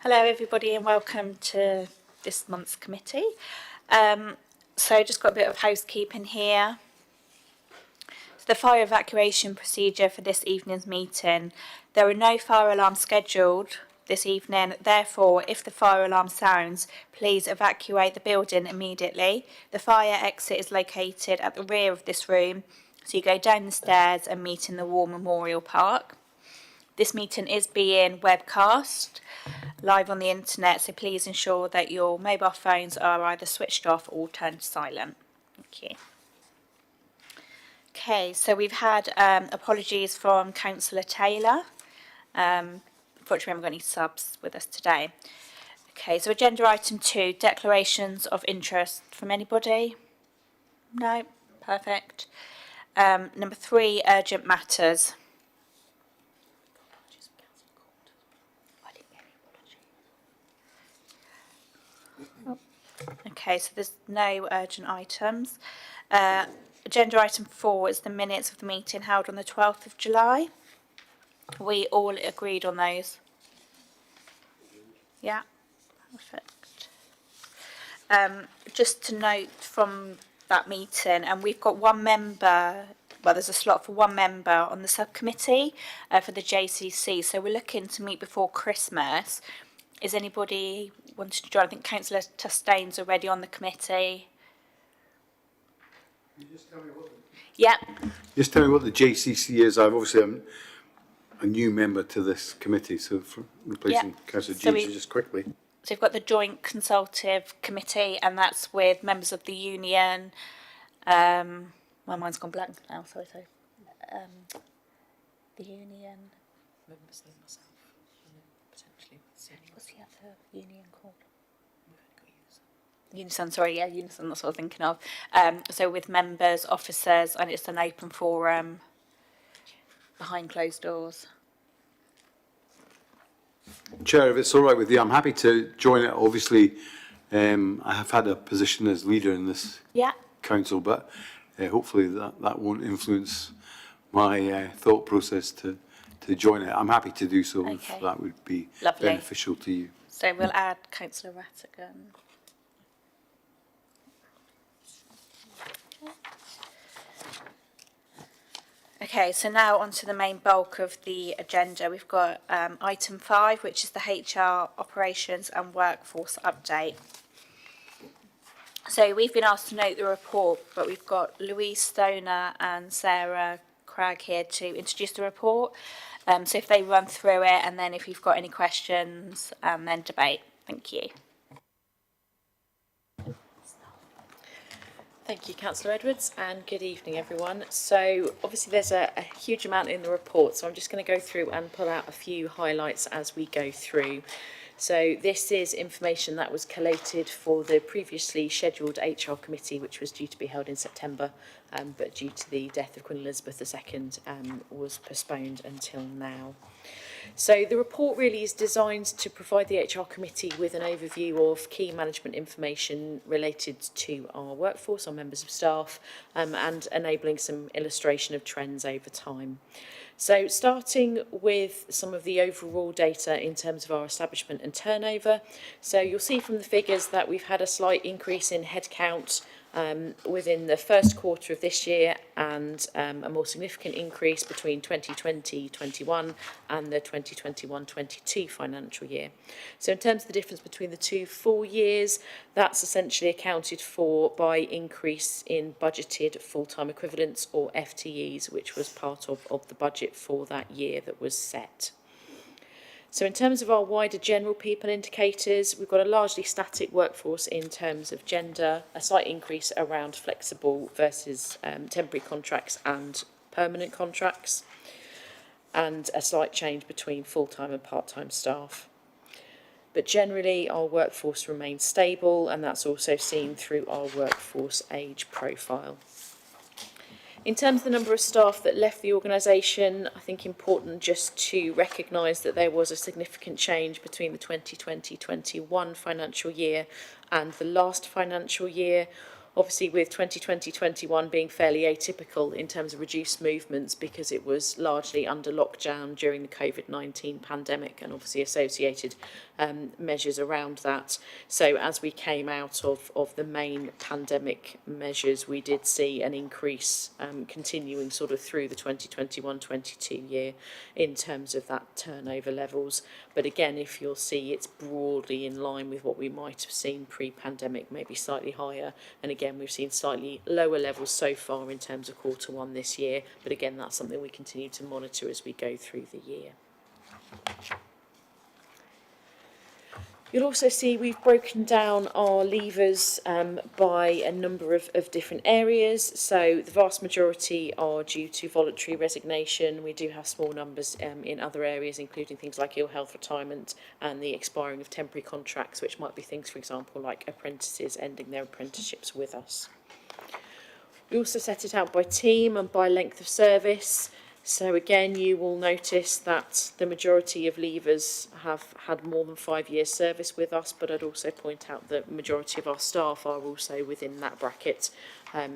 Hello everybody and welcome to this month's committee. So just got a bit of housekeeping here. So the fire evacuation procedure for this evening's meeting. There are no fire alarms scheduled this evening, therefore if the fire alarm sounds, please evacuate the building immediately. The fire exit is located at the rear of this room, so you go down the stairs and meet in the War Memorial Park. This meeting is being webcast live on the internet, so please ensure that your mobile phones are either switched off or turned silent. Thank you. Okay, so we've had apologies from Councillor Taylor. Unfortunately, we haven't got any subs with us today. Okay, so agenda item 2, declarations of interest from anybody? No? Perfect. Number 3, urgent matters. Okay, so there's no urgent items. Agenda item 4 is the minutes of the meeting held on the 12th of July. We all agreed on those. Yeah, perfect. Just to note from that meeting, and we've got one member, well, there's a slot for one member on the subcommittee for the JCC, so we're looking to meet before Christmas. Is anybody wanting to join? I think Councillor Tustain's already on the committee. Can you just tell me what Just tell me what the JCC is. I'm a new member to this committee, so for replacing Councillor James, just quickly. So we've got the Joint Consultative Committee, and that's with members of the union. My mind's gone blank now, sorry. The union. Members like myself, potentially. What's the other union called? Unison, sorry, yeah, Unison, that's what I was thinking of. So with members, officers, and it's an open forum behind closed doors. Chair, if it's all right with you, I'm happy to join it. Obviously, I have had a position as leader in this council, but hopefully that won't influence my thought process to join it. I'm happy to do so if that would be beneficial to you. So we'll add Councillor Rattigan. Okay, so now on to the main bulk of the agenda. We've got item 5, which is the HR operations and workforce update. So we've been asked to note the report, but we've got Louise Stoner and Sarah Cragg here to introduce the report. So if they run through it, and then if you've got any questions, then debate. Thank you. Thank you, Councillor Edwards, and good evening, everyone. So obviously there's a huge amount in the report, so I'm just going to go through and pull out a few highlights as we go through. So this is information that was collated for the previously scheduled HR committee, which was due to be held in September, but due to the death of Queen Elizabeth II, was postponed until now. So the report really is designed to provide the HR committee with an overview of key management information related to our workforce, our members of staff, and enabling some illustration of trends over time. So starting with some of the overall data in terms of our establishment and turnover. So you'll see from the figures that we've had a slight increase in headcount within the first quarter of this year, and a more significant increase between 2020-21 and the 2021-22 financial year. So in terms of the difference between the two full years, that's essentially accounted for by increase in budgeted full-time equivalents, or FTEs, which was part of the budget for that year that was set. So in terms of our wider general people indicators, we've got a largely static workforce in terms of gender, a slight increase around flexible versus temporary contracts and permanent contracts, and a slight change between full-time and part-time staff. But generally, our workforce remains stable, and that's also seen through our workforce age profile. In terms of the number of staff that left the organisation, I think important just to recognise that there was a significant change between the 2020-21 financial year and the last financial year. Obviously, with 2020-21 being fairly atypical in terms of reduced movements because it was largely under lockdown during the COVID-19 pandemic and obviously associated measures around that. So as we came out of the main pandemic measures, we did see an increase continuing sort of through the 2021-22 year in terms of that turnover levels. But again, if you'll see, it's broadly in line with what we might have seen pre-pandemic, maybe slightly higher. And again, we've seen slightly lower levels so far in terms of Q1 this year. But again, that's something we continue to monitor as we go through the year. You'll also see we've broken down our levers by a number of different areas. So the vast majority are due to voluntary resignation. We do have small numbers in other areas, including things like ill health retirement and the expiring of temporary contracts, which might be things, for example, like apprentices ending their apprenticeships with us. We also set it out by team and by length of service. So again, you will notice that the majority of leavers have had more than 5 years service with us, but I'd also point out that the majority of our staff are also within that bracket.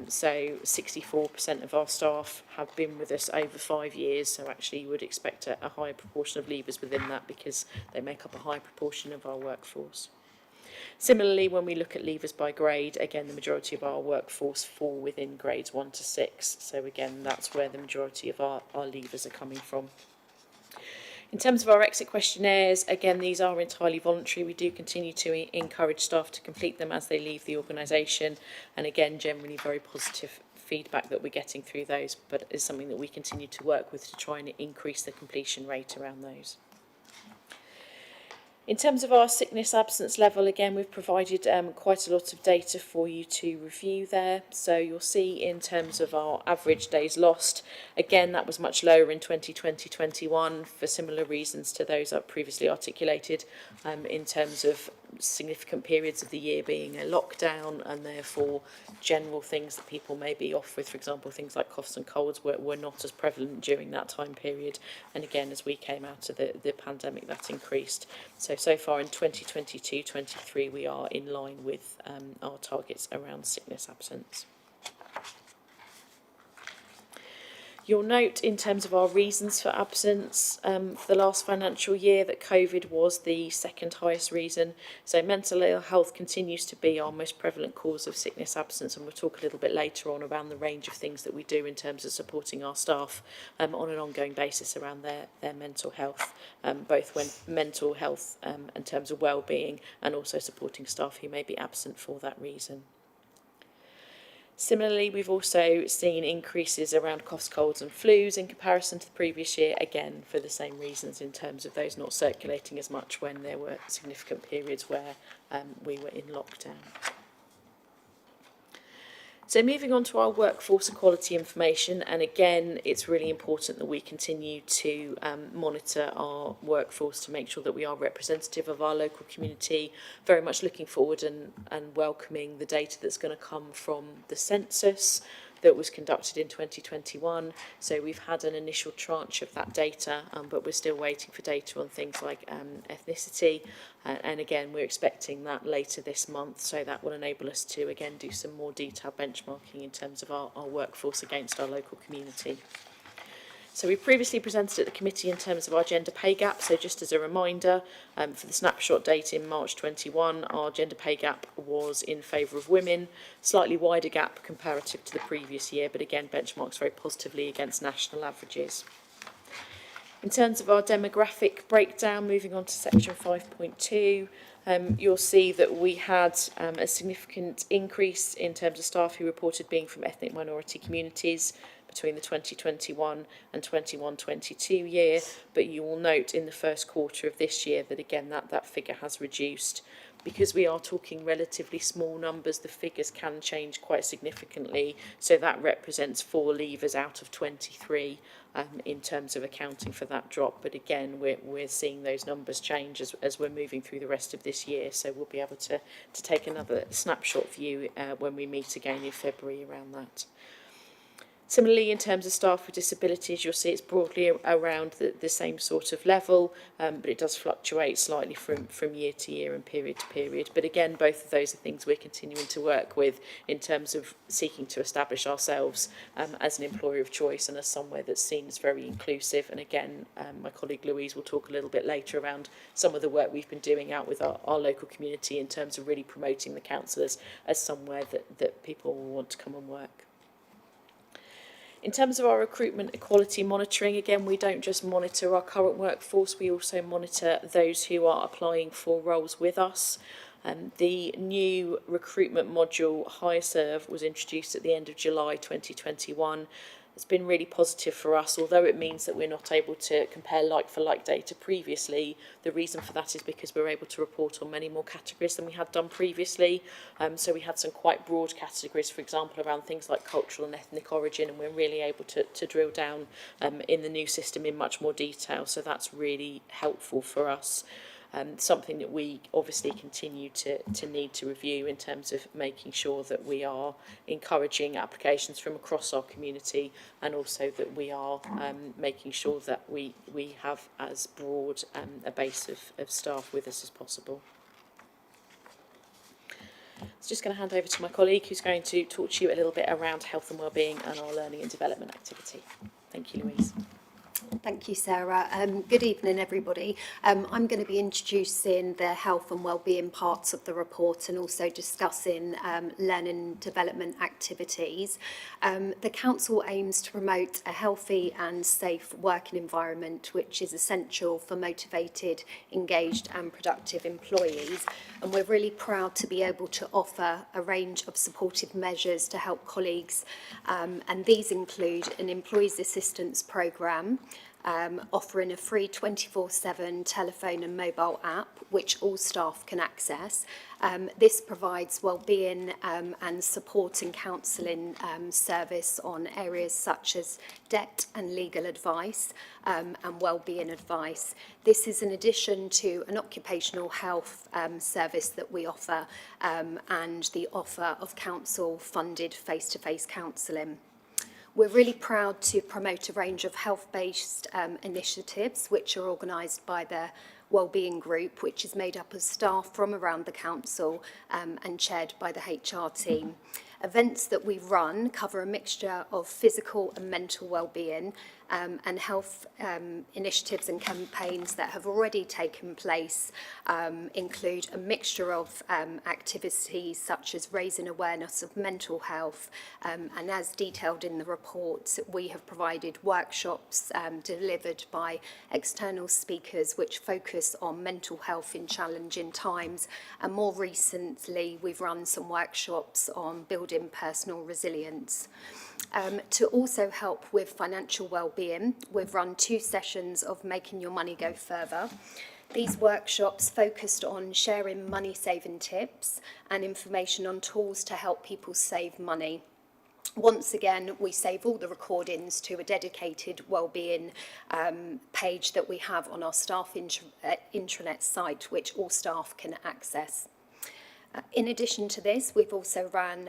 So 64% of our staff have been with us over 5 years, so actually you would expect a higher proportion of leavers within that because they make up a high proportion of our workforce. Similarly, when we look at leavers by grade, again, the majority of our workforce fall within grades 1 to 6. So again, that's where the majority of our leavers are coming from. In terms of our exit questionnaires, again, these are entirely voluntary. We do continue to encourage staff to complete them as they leave the organisation. And again, generally very positive feedback that we're getting through those, but it's something that we continue to work with to try and increase the completion rate around those. In terms of our sickness absence level, again, we've provided quite a lot of data for you to review there. So you'll see in terms of our average days lost, again, that was much lower in 2020-21 for similar reasons to those I've previously articulated in terms of significant periods of the year being a lockdown and therefore general things that people may be off with, for example, things like coughs and colds were not as prevalent during that time period. And again, as we came out of the pandemic, that increased. So far in 2022-23, we are in line with our targets around sickness absence. You'll note in terms of our reasons for absence for the last financial year that COVID was the second highest reason. So mental ill health continues to be our most prevalent cause of sickness absence, and we'll talk a little bit later on around the range of things that we do in terms of supporting our staff on an ongoing basis around their mental health, both when mental health in terms of well-being and also supporting staff who may be absent for that reason. Similarly, we've also seen increases around coughs, colds and flus in comparison to the previous year, again for the same reasons in terms of those not circulating as much when there were significant periods where we were in lockdown. So moving on to our workforce equality information, and again, it's really important that we continue to monitor our workforce to make sure that we are representative of our local community, very much looking forward and welcoming the data that's going to come from the census that was conducted in 2021. So we've had an initial tranche of that data, but we're still waiting for data on things like ethnicity. And again, we're expecting that later this month. So that will enable us to, again, do some more detailed benchmarking in terms of our workforce against our local community. So we previously presented at the committee in terms of our gender pay gap. So just as a reminder, for the snapshot date in March 21, our gender pay gap was in favour of women, slightly wider gap comparative to the previous year, but again, benchmarks very positively against national averages. In terms of our demographic breakdown, moving on to section 5.2, you'll see that we had a significant increase in terms of staff who reported being from ethnic minority communities between the 2021 and 21-22 year, but you will note in the first quarter of this year that again that figure has reduced. Because we are talking relatively small numbers, the figures can change quite significantly, so that represents 4 leavers out of 23 in terms of accounting for that drop. But again, we're seeing those numbers change as we're moving through the rest of this year, so we'll be able to take another snapshot view when we meet again in February around that. Similarly, in terms of staff with disabilities, you'll see it's broadly around the same sort of level, but it does fluctuate slightly from year to year and period to period. But again, both of those are things we're continuing to work with in terms of seeking to establish ourselves as an employer of choice and as somewhere that's seen as very inclusive. And again, my colleague Louise will talk a little bit later around some of the work we've been doing out with our local community in terms of really promoting the council as somewhere that people will want to come and work. In terms of our recruitment equality monitoring, again, we don't just monitor our current workforce, we also monitor those who are applying for roles with us. The new recruitment module, HireServe, was introduced at the end of July 2021. It's been really positive for us, although it means that we're not able to compare like-for-like data previously. The reason for that is because we're able to report on many more categories than we had done previously. So we had some quite broad categories, for example, around things like cultural and ethnic origin, and we're really able to drill down in the new system in much more detail. So that's really helpful for us. Something that we obviously continue to need to review in terms of making sure that we are encouraging applications from across our community, and also that we are making sure that we have as broad a base of staff with us as possible. I'm just going to hand over to my colleague who's going to talk to you a little bit around health and wellbeing and our learning and development activity. Thank you, Louise. Thank you, Sarah. Good evening, everybody. I'm going to be introducing the health and wellbeing parts of the report and also discussing learning and development activities. The Council aims to promote a healthy and safe working environment, which is essential for motivated, engaged and productive employees. And we're really proud to be able to offer a range of supportive measures to help colleagues. And these include an Employees Assistance Programme, offering a free 24/7 telephone and mobile app which all staff can access. This provides wellbeing and support and counselling service on areas such as debt and legal advice and wellbeing advice. This is in addition to an occupational health service that we offer and the offer of council-funded face-to-face counselling. We're really proud to promote a range of health-based initiatives which are organised by the Wellbeing Group, which is made up of staff from around the council and chaired by the HR team. Events that we run cover a mixture of physical and mental wellbeing and health initiatives and campaigns that have already taken place include a mixture of activities such as raising awareness of mental health, and as detailed in the report, we have provided workshops delivered by external speakers which focus on mental health in challenging times, and more recently we've run some workshops on building personal resilience. To also help with financial wellbeing, we've run 2 sessions of Making Your Money Go Further. These workshops focused on sharing money saving tips and information on tools to help people save money. Once again, we save all the recordings to a dedicated wellbeing page that we have on our staff intranet site, which all staff can access. In addition to this, we've also ran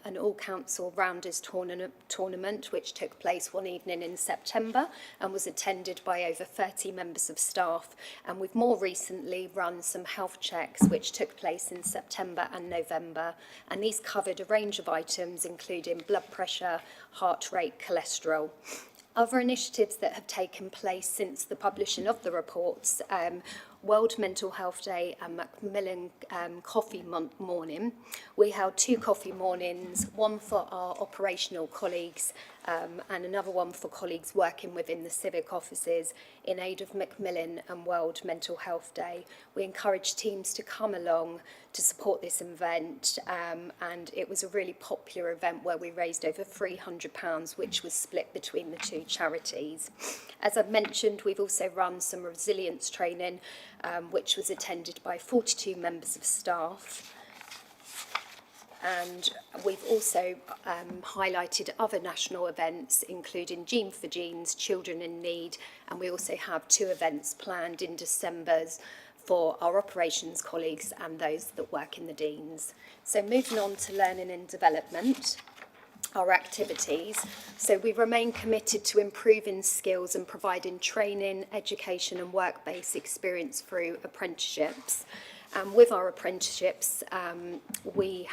an all-council rounders tournament which took place one evening in September and was attended by over 30 members of staff, and we've more recently run some health checks which took place in September and November, and these covered a range of items including blood pressure, heart rate, cholesterol. Other initiatives that have taken place since the publishing of the reports, World Mental Health Day and Macmillan Coffee Morning. We held 2 coffee mornings, one for our operational colleagues and another one for colleagues working within the civic offices in aid of Macmillan and World Mental Health Day. We encouraged teams to come along to support this event, and it was a really popular event where we raised over £300, which was split between the 2 charities. As I've mentioned, we've also run some resilience training, which was attended by 42 members of staff. And we've also highlighted other national events, including Gene for Genes, Children in Need, and we also have 2 events planned in December for our operations colleagues and those that work in the Deans. So moving on to learning and development. our activities. So we remain committed to improving skills and providing training, education and work-based experience through apprenticeships. With our apprenticeships, we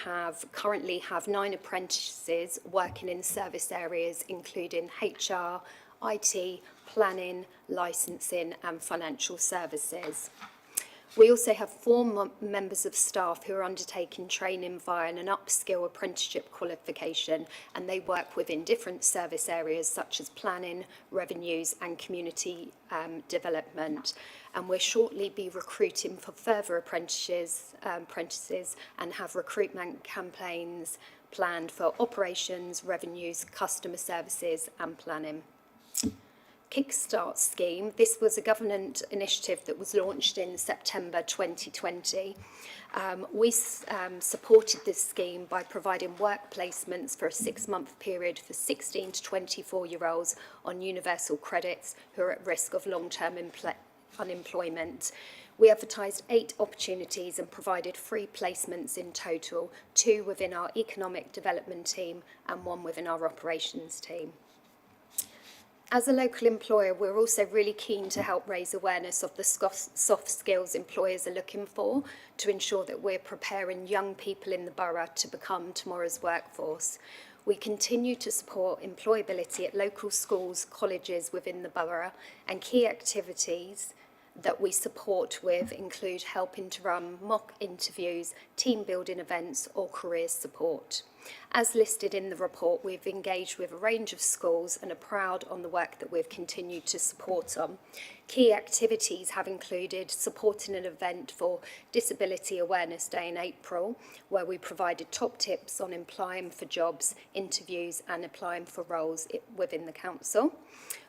currently have 9 apprentices working in service areas including HR, IT, planning, licensing and financial services. We also have 4 members of staff who are undertaking training via an upskill apprenticeship qualification, and they work within different service areas such as planning, revenues and community development. And we'll shortly be recruiting for further apprentices and have recruitment campaigns planned for operations, revenues, customer services and planning. Kickstart scheme. This was a government initiative that was launched in September 2020. We supported this scheme by providing work placements for a 6-month period for 16 to 24-year-olds on universal credits who are at risk of long-term unemployment. We advertised 8 opportunities and provided 3 placements in total, 2 within our economic development team and 1 within our operations team. As a local employer, we're also really keen to help raise awareness of the soft skills employers are looking for to ensure that we're preparing young people in the borough to become tomorrow's workforce. We continue to support employability at local schools, colleges within the borough, and key activities that we support with include helping to run mock interviews, team building events or careers support. As listed in the report, we've engaged with a range of schools and are proud on the work that we've continued to support on. Key activities have included supporting an event for Disability Awareness Day in April, where we provided top tips on applying for jobs, interviews and applying for roles within the council.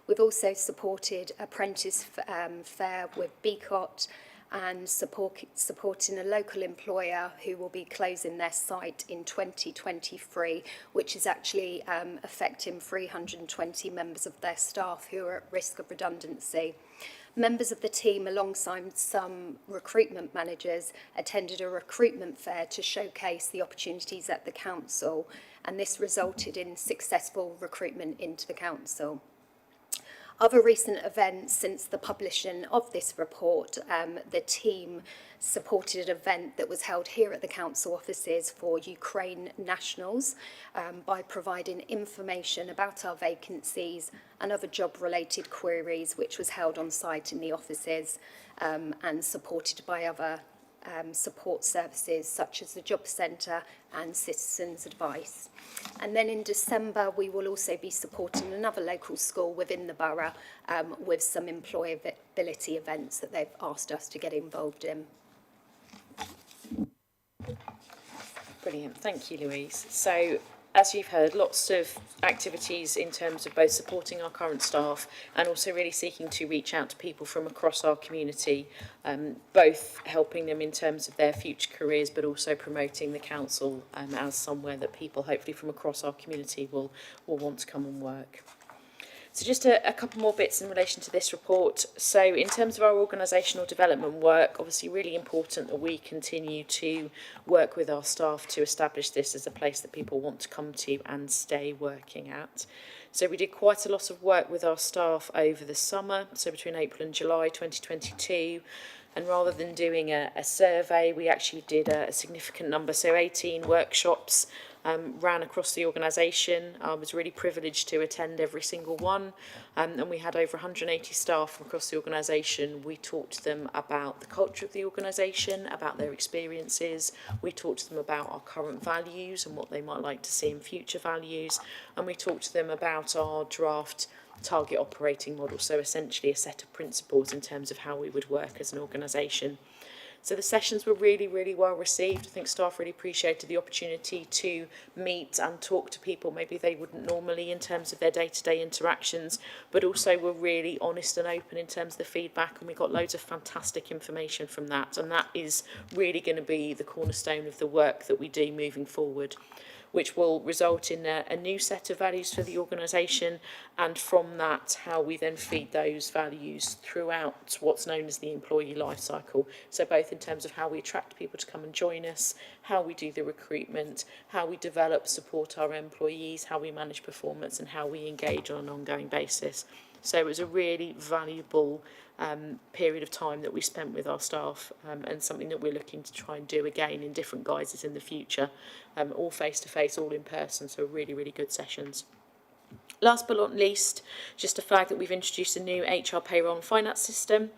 We've also supported Apprentice Fair with BCOT and supporting a local employer who will be closing their site in 2023, which is actually affecting 320 members of their staff who are at risk of redundancy. Members of the team, alongside some recruitment managers, attended a recruitment fair to showcase the opportunities at the council, and this resulted in successful recruitment into the council. Other recent events since the publishing of this report, the team supported an event that was held here at the council offices for Ukraine nationals by providing information about our vacancies and other job-related queries, which was held on site in the offices and supported by other support services such as the Job Centre and Citizens Advice. And then in December, we will also be supporting another local school within the borough with some employability events that they've asked us to get involved in. Brilliant, thank you, Louise. So, as you've heard, lots of activities in terms of both supporting our current staff and also really seeking to reach out to people from across our community, both helping them in terms of their future careers, but also promoting the council as somewhere that people hopefully from across our community will want to come and work. So just a couple more bits in relation to this report. So in terms of our organisational development work, obviously really important that we continue to work with our staff to establish this as a place that people want to come to and stay working at. So we did quite a lot of work with our staff over the summer, so between April and July 2022. And rather than doing a survey, we actually did a significant number, so 18 workshops ran across the organisation. I was really privileged to attend every single one, and we had over 180 staff from across the organisation. We talked to them about the culture of the organisation, about their experiences. We talked to them about our current values and what they might like to see in future values, and we talked to them about our draft target operating model, so essentially a set of principles in terms of how we would work as an organisation. So the sessions were really, really well received. I think staff really appreciated the opportunity to meet and talk to people maybe they wouldn't normally in terms of their day-to-day interactions, but also were really honest and open in terms of the feedback, and we got loads of fantastic information from that, and that is really going to be the cornerstone of the work that we do moving forward. which will result in a new set of values for the organisation, and from that how we then feed those values throughout what's known as the employee life cycle. So both in terms of how we attract people to come and join us, how we do the recruitment, how we develop, support our employees, how we manage performance, and how we engage on an ongoing basis. So it was a really valuable period of time that we spent with our staff, and something that we're looking to try and do again in different guises in the future, all face-to-face, all in person, so really, really good sessions. Last but not least, just a flag that we've introduced a new HR payroll and finance system,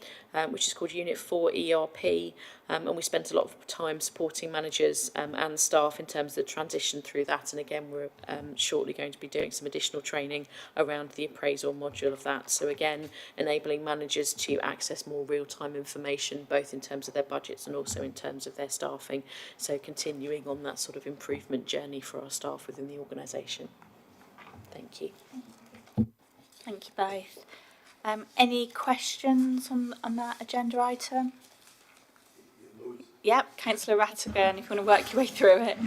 which is called Unit 4 ERP, and we spent a lot of time supporting managers and staff in terms of the transition through that. And again, we're shortly going to be doing some additional training around the appraisal module of that. So again, enabling managers to access more real-time information, both in terms of their budgets and also in terms of their staffing. So continuing on that sort of improvement journey for our staff within the organisation. Thank you. Thank you both. Any questions on that agenda item? Yep, Councillor Rattigan, if you want to work your way through it.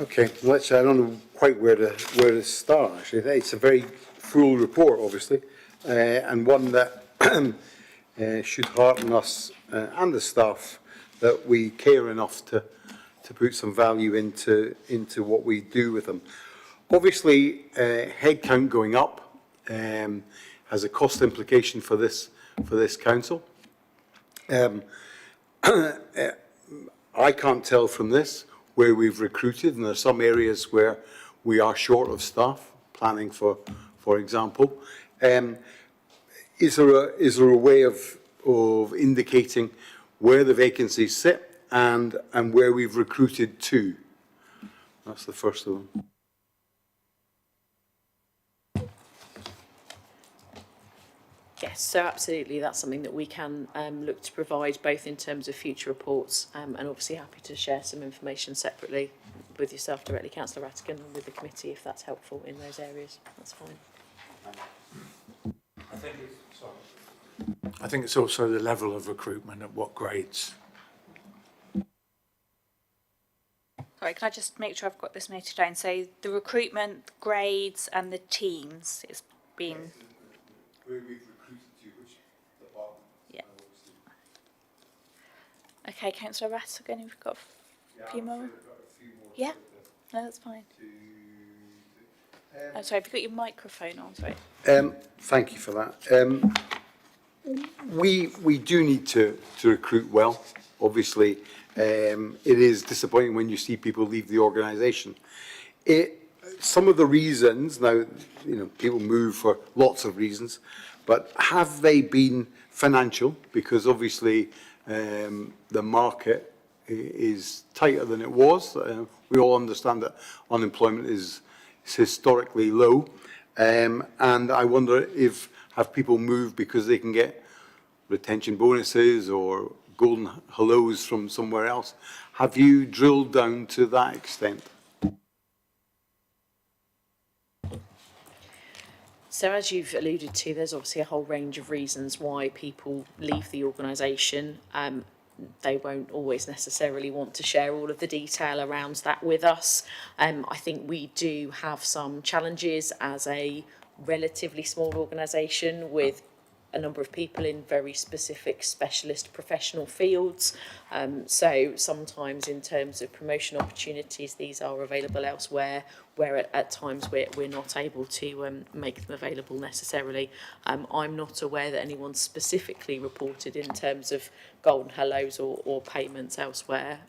Okay, I don't know quite where to start, actually. It's a very full report, obviously, and one that should hearten us and the staff that we care enough to put some value into what we do with them. Obviously, headcount going up has a cost implication for this council. I can't tell from this where we've recruited, and there are some areas where we are short of staff, planning for example. Is there a way of indicating where the vacancies sit and where we've recruited to? That's the first one. Yes, so absolutely, that's something that we can look to provide both in terms of future reports, and obviously happy to share some information separately with yourself directly, Councillor Rattigan, and with the committee if that's helpful in those areas. That's fine. I think it's also the level of recruitment at what grades. Sorry, can I just make sure I've got this noted down? So the recruitment, grades and the teams is being... Where we've recruited to, which department? Yeah. Okay, Councillor Rattigan, you've got a few more? Yeah, no, that's fine. Oh, sorry, have you got your microphone on? Sorry. Thank you for that. We do need to recruit well. Obviously, it is disappointing when you see people leave the organisation. Some of the reasons, now, people move for lots of reasons, but have they been financial? Because obviously the market is tighter than it was. We all understand that unemployment is historically low. And I wonder have people moved because they can get retention bonuses or golden hellos from somewhere else? Have you drilled down to that extent? So as you've alluded to, there's obviously a whole range of reasons why people leave the organisation. They won't always necessarily want to share all of the detail around that with us. I think we do have some challenges as a relatively small organisation with a number of people in very specific specialist professional fields. So sometimes in terms of promotion opportunities, these are available elsewhere, where at times we're not able to make them available necessarily. I'm not aware that anyone specifically reported in terms of golden hellos or payments elsewhere,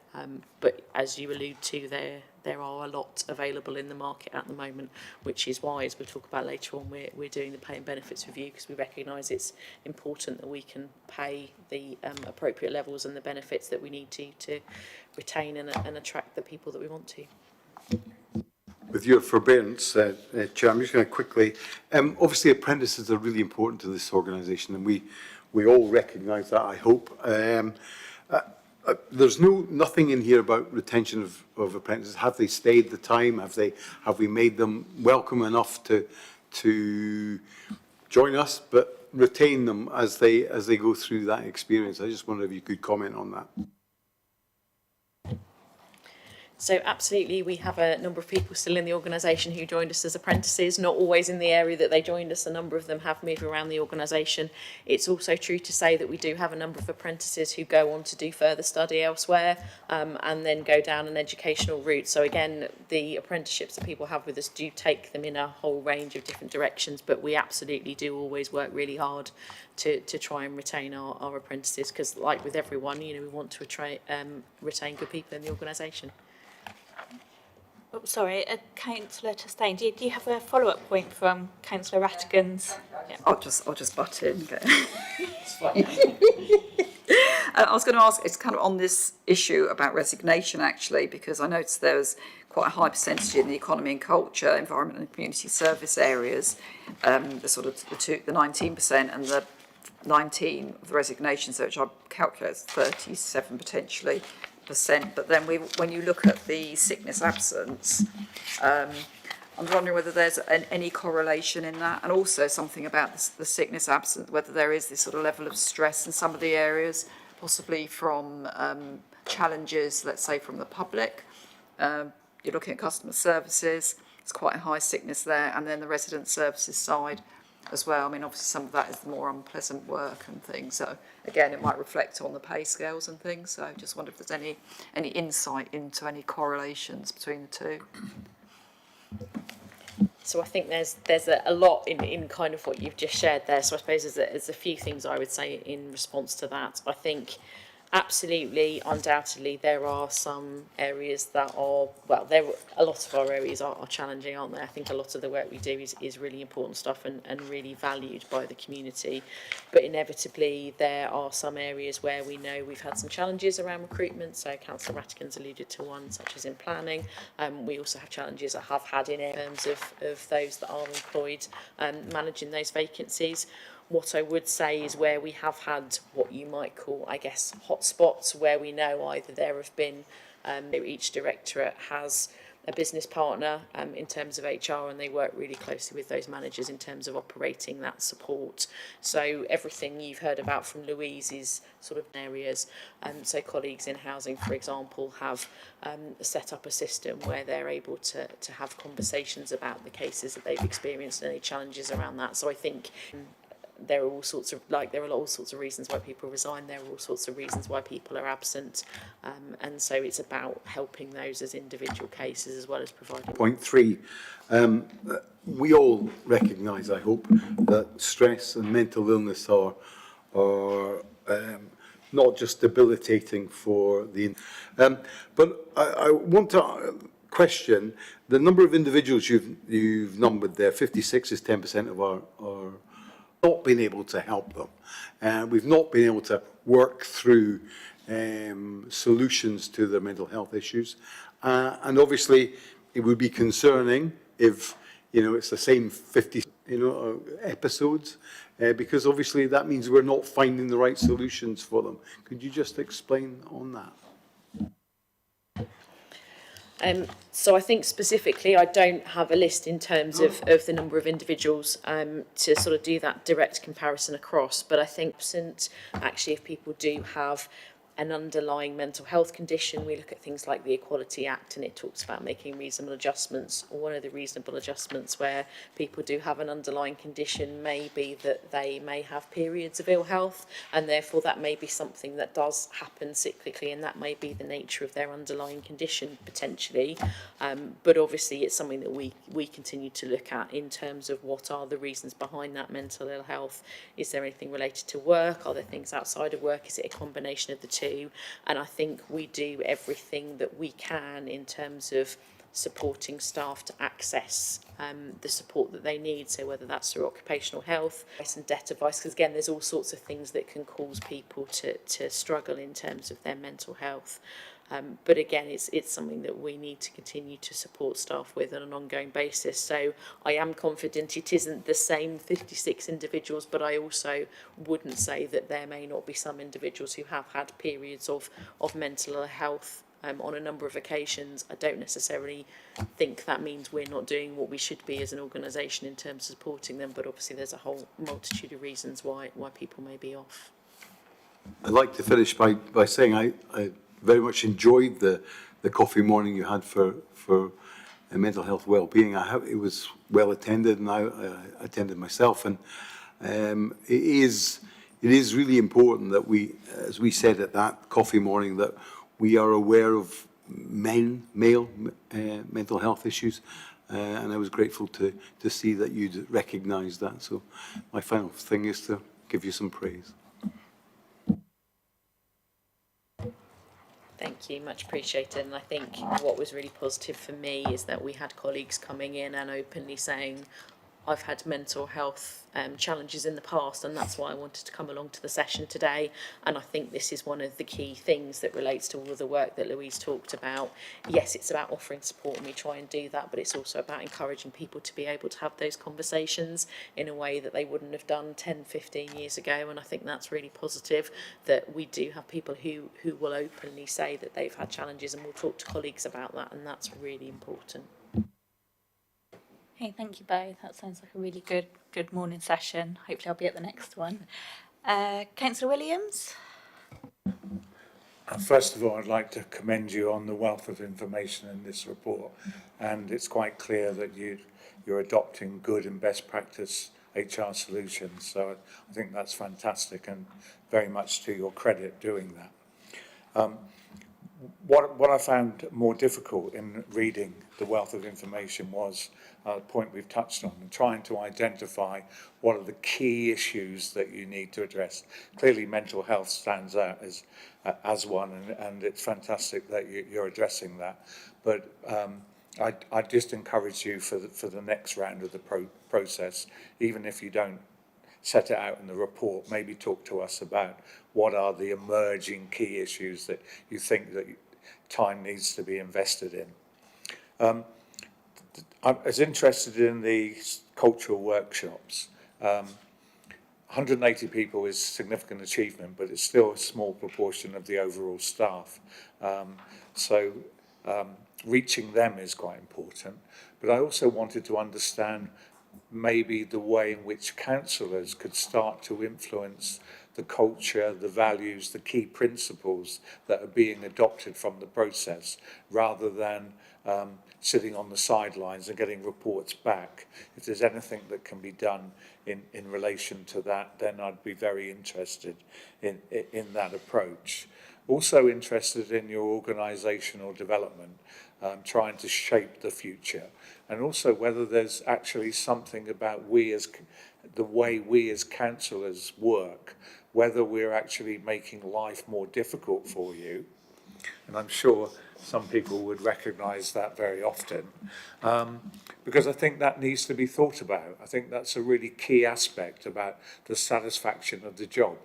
but as you allude to, there are a lot available in the market at the moment, which is why, as we'll talk about later on, we're doing the pay and benefits review, because we recognise it's important that we can pay the appropriate levels and the benefits that we need to retain and attract the people that we want to. With your forbearance, Chair, I'm just going to quickly, obviously apprentices are really important to this organisation, and we all recognise that, I hope. There's nothing in here about retention of apprentices. Have they stayed the time? Have we made them welcome enough to join us, but retain them as they go through that experience? I just wonder if you could comment on that. So absolutely, we have a number of people still in the organisation who joined us as apprentices, not always in the area that they joined us. A number of them have moved around the organisation. It's also true to say that we do have a number of apprentices who go on to do further study elsewhere, and then go down an educational route. So again, the apprenticeships that people have with us do take them in a whole range of different directions, but we absolutely do always work really hard to try and retain our apprentices, because like with everyone, you know, we want to retain good people in the organisation. Oh, sorry, Councillor Chastain, do you have a follow-up point from Councillor Rattigan's? Yeah. I'll just butt in. I was going to ask, it's kind of on this issue about resignation actually, because I noticed there was quite a high percentage in the economy and culture, environment and community service areas, the sort of the 19% and the 19 of the resignations, which I calculate as 37 potentially %. But then when you look at the sickness absence, I'm wondering whether there's any correlation in that, and also something about the sickness absence, whether there is this sort of level of stress in some of the areas, possibly from challenges, let's say, from the public. You're looking at customer services, there's quite a high sickness there, and then the resident services side as well. I mean, obviously some of that is the more unpleasant work and things, so again it might reflect on the pay scales and things, so I just wonder if there's any insight into any correlations between the two. So I think there's a lot in kind of what you've just shared there. So I suppose there's a few things I would say in response to that. I think absolutely, undoubtedly, there are some areas that are, well, a lot of our areas are challenging, aren't they? I think a lot of the work we do is really important stuff and really valued by the community. But inevitably, there are some areas where we know we've had some challenges around recruitment. So Councillor Rattigan's alluded to one, such as in planning. We also have challenges that have had in terms of those that are employed and managing those vacancies. What I would say is where we have had what you might call, I guess, hotspots, where we know either there have been, each directorate has a business partner in terms of HR, and they work really closely with those managers in terms of operating that support. So everything you've heard about from Louise is sort of areas. So colleagues in housing, for example, have set up a system where they're able to have conversations about the cases that they've experienced and any challenges around that. So I think there are all sorts of reasons why people resign. There are all sorts of reasons why people are absent, and so it's about helping those as individual cases as well as providing. Point 3, we all recognise, I hope, that stress and mental illness are not just debilitating for the. But I want to question the number of individuals you've numbered there. 56 is 10% of our not been able to help them. We've not been able to work through solutions to their mental health issues. And obviously, it would be concerning if, it's the same 50, episodes, because obviously that means we're not finding the right solutions for them. Could you just explain on that? So I think specifically I don't have a list in terms of the number of individuals to sort of do that direct comparison across, but I think actually if people do have an underlying mental health condition, we look at things like the Equality Act, and it talks about making reasonable adjustments. Or one of the reasonable adjustments where people do have an underlying condition may be that they may have periods of ill health, and therefore that may be something that does happen cyclically, and that may be the nature of their underlying condition potentially. But obviously it's something that we continue to look at in terms of what are the reasons behind that mental ill health. Is there anything related to work? Are there things outside of work? Is it a combination of the two? And I think we do everything that we can in terms of supporting staff to access the support that they need, so whether that's through occupational health and debt advice, because again there's all sorts of things that can cause people to struggle in terms of their mental health. But again, it's something that we need to continue to support staff with on an ongoing basis. So I am confident it isn't the same 56 individuals, but I also wouldn't say that there may not be some individuals who have had periods of mental health on a number of occasions. I don't necessarily think that means we're not doing what we should be as an organisation in terms of supporting them, but obviously there's a whole multitude of reasons why people may be off. I'd like to finish by saying I very much enjoyed the the coffee morning you had for mental health well-being. It was well attended, and I attended myself, and it is really important that we, as we said at that coffee morning, that we are aware of male mental health issues, and I was grateful to see that you'd recognise that. So my final thing is to give you some praise. Thank you, much appreciated. And I think what was really positive for me is that we had colleagues coming in and openly saying, I've had mental health challenges in the past, and that's why I wanted to come along to the session today. And I think this is one of the key things that relates to all of the work that Louise talked about. Yes, it's about offering support, and we try and do that, but it's also about encouraging people to be able to have those conversations in a way that they wouldn't have done 10, 15 years ago. And I think that's really positive, that we do have people who will openly say that they've had challenges, and we'll talk to colleagues about that, and that's really important. Okay, thank you both. That sounds like a really good morning session. Hopefully I'll be at the next one. Councillor Williams? First of all, I'd like to commend you on the wealth of information in this report, and it's quite clear that you're adopting good and best practice HR solutions, so I think that's fantastic and very much to your credit doing that. What I found more difficult in reading the wealth of information was a point we've touched on, and trying to identify what are the key issues that you need to address. Clearly mental health stands out as one, and it's fantastic that you're addressing that. But I just encourage you for the next round of the process, even if you don't set it out in the report, maybe talk to us about what are the emerging key issues that you think that time needs to be invested in. I'm as interested in the cultural workshops. 180 people is significant achievement, but it's still a small proportion of the overall staff. So reaching them is quite important. But I also wanted to understand maybe the way in which councillors could start to influence the culture, the values, the key principles that are being adopted from the process, rather than sitting on the sidelines and getting reports back. If there's anything that can be done in relation to that, then I'd be very interested in that approach. Also interested in your organisational development, trying to shape the future, and also whether there's actually something about the way we as councillors work, whether we're actually making life more difficult for you. And I'm sure some people would recognise that very often, because I think that needs to be thought about. I think that's a really key aspect about the satisfaction of the job.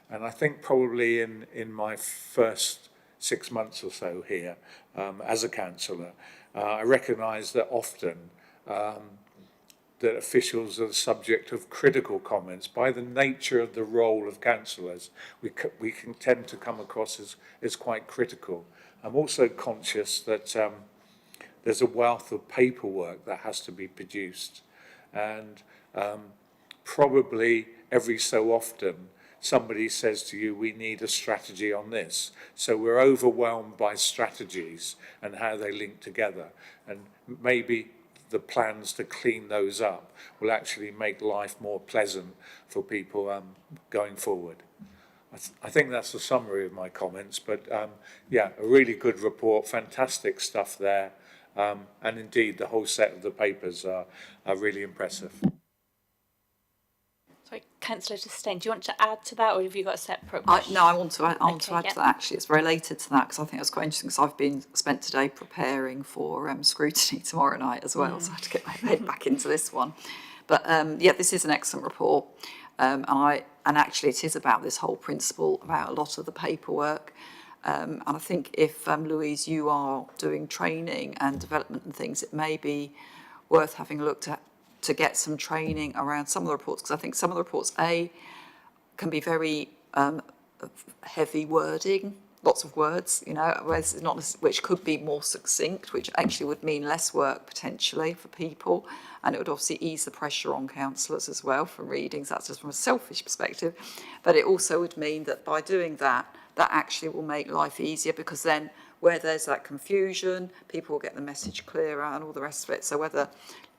And I think probably in my first 6 months or so here as a councillor, I recognise that often that officials are the subject of critical comments. By the nature of the role of councillors, we can tend to come across as quite critical. I'm also conscious that there's a wealth of paperwork that has to be produced, and probably every so often somebody says to you, we need a strategy on this. So we're overwhelmed by strategies and how they link together, and maybe the plans to clean those up will actually make life more pleasant for people going forward. I think that's the summary of my comments, but yeah, a really good report, fantastic stuff there, and indeed the whole set of the papers are really impressive. Sorry, Councillor Disdain, do you want to add to that, or have you got a separate question? No, I want to add to that. Actually, it's related to that, because I think it's quite interesting, because I've spent today preparing for scrutiny tomorrow night as well, so I have to get my head back into this one. But yeah, this is an excellent report, and actually it is about this whole principle, about a lot of the paperwork. And I think if, Louise, you are doing training and development and things, it may be worth having a look to get some training around some of the reports, because I think some of the reports, can be very heavy wording, lots of words, you know, which could be more succinct, which actually would mean less work potentially for people, and it would obviously ease the pressure on councillors as well from reading. So that's just from a selfish perspective, but it also would mean that by doing that, that actually will make life easier, because then where there's that confusion, people will get the message clearer and all the rest of it. So whether,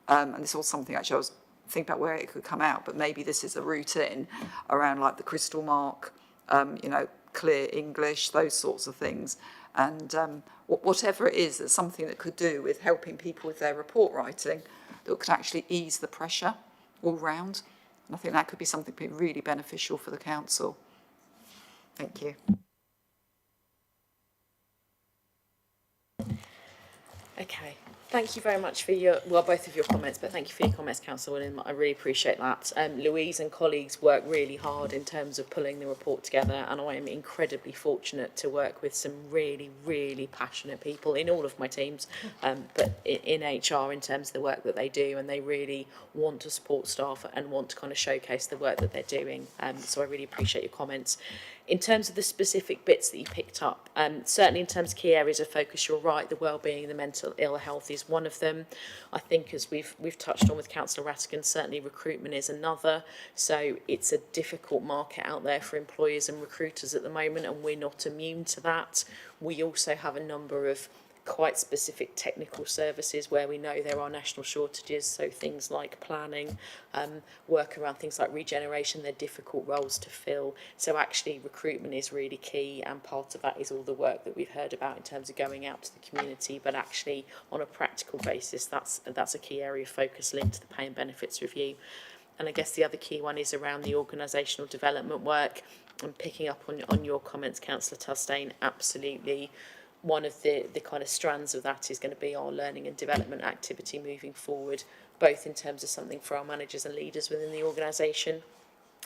and this was something actually I was thinking about where it could come out, but maybe this is a route in around like the crystal mark, you know, clear English, those sorts of things. And whatever it is, that's something that could do with helping people with their report writing that could actually ease the pressure all round. And I think that could be something really beneficial for the council. Thank you. Okay, thank you very much for your, well, both of your comments, but thank you for your comments, Councillor William. I really appreciate that. Louise and colleagues work really hard in terms of pulling the report together, and I am incredibly fortunate to work with some really, really passionate people in all of my teams, but in HR in terms of the work that they do, and they really want to support staff and want to kind of showcase the work that they're doing. So I really appreciate your comments. In terms of the specific bits that you picked up, certainly in terms of key areas of focus, you're right, the wellbeing, the mental ill health is one of them. I think as we've touched on with Councillor Rattigan, certainly recruitment is another. So it's a difficult market out there for employers and recruiters at the moment, and we're not immune to that. We also have a number of quite specific technical services where we know there are national shortages, so things like planning, work around things like regeneration, they're difficult roles to fill. So actually recruitment is really key, and part of that is all the work that we've heard about in terms of going out to the community, but actually on a practical basis that's a key area of focus linked to the pay and benefits review. And I guess the other key one is around the organisational development work, and picking up on your comments, Councillor Tustain, absolutely. One of the kind of strands of that is going to be our learning and development activity moving forward, both in terms of something for our managers and leaders within the organisation,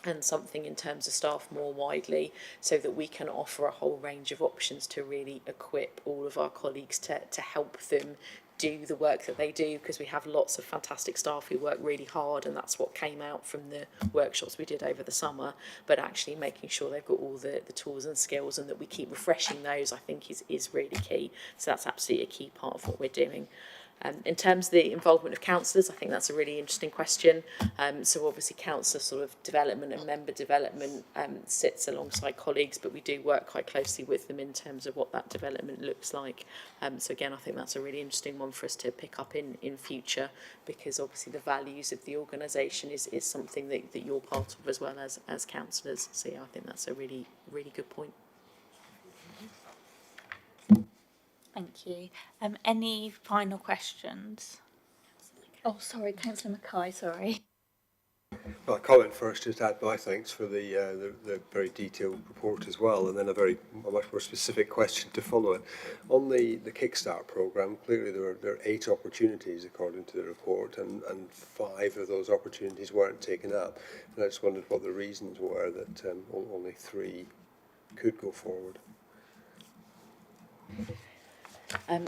and something in terms of staff more widely, so that we can offer a whole range of options to really equip all of our colleagues to help them do the work that they do, because we have lots of fantastic staff who work really hard, and that's what came out from the workshops we did over the summer. But actually making sure they've got all the tools and skills, and that we keep refreshing those, I think is really key. So that's absolutely a key part of what we're doing. In terms of the involvement of councillors, I think that's a really interesting question. So obviously councillor sort of development and member development sits alongside colleagues, but we do work quite closely with them in terms of what that development looks like. So again, I think that's a really interesting one for us to pick up in future, because obviously the values of the organisation is something that you're part of as well as councillors. So yeah, I think that's a really, really good point. Thank you. Any final questions? Oh, sorry, Councillor Mackay, sorry. Well, a comment first, just add my thanks for the very detailed report as well, and then a much more specific question to follow it. On the Kickstart programme, clearly there are 8 opportunities according to the report, and 5 of those opportunities weren't taken up. And I just wondered what the reasons were that only 3 could go forward.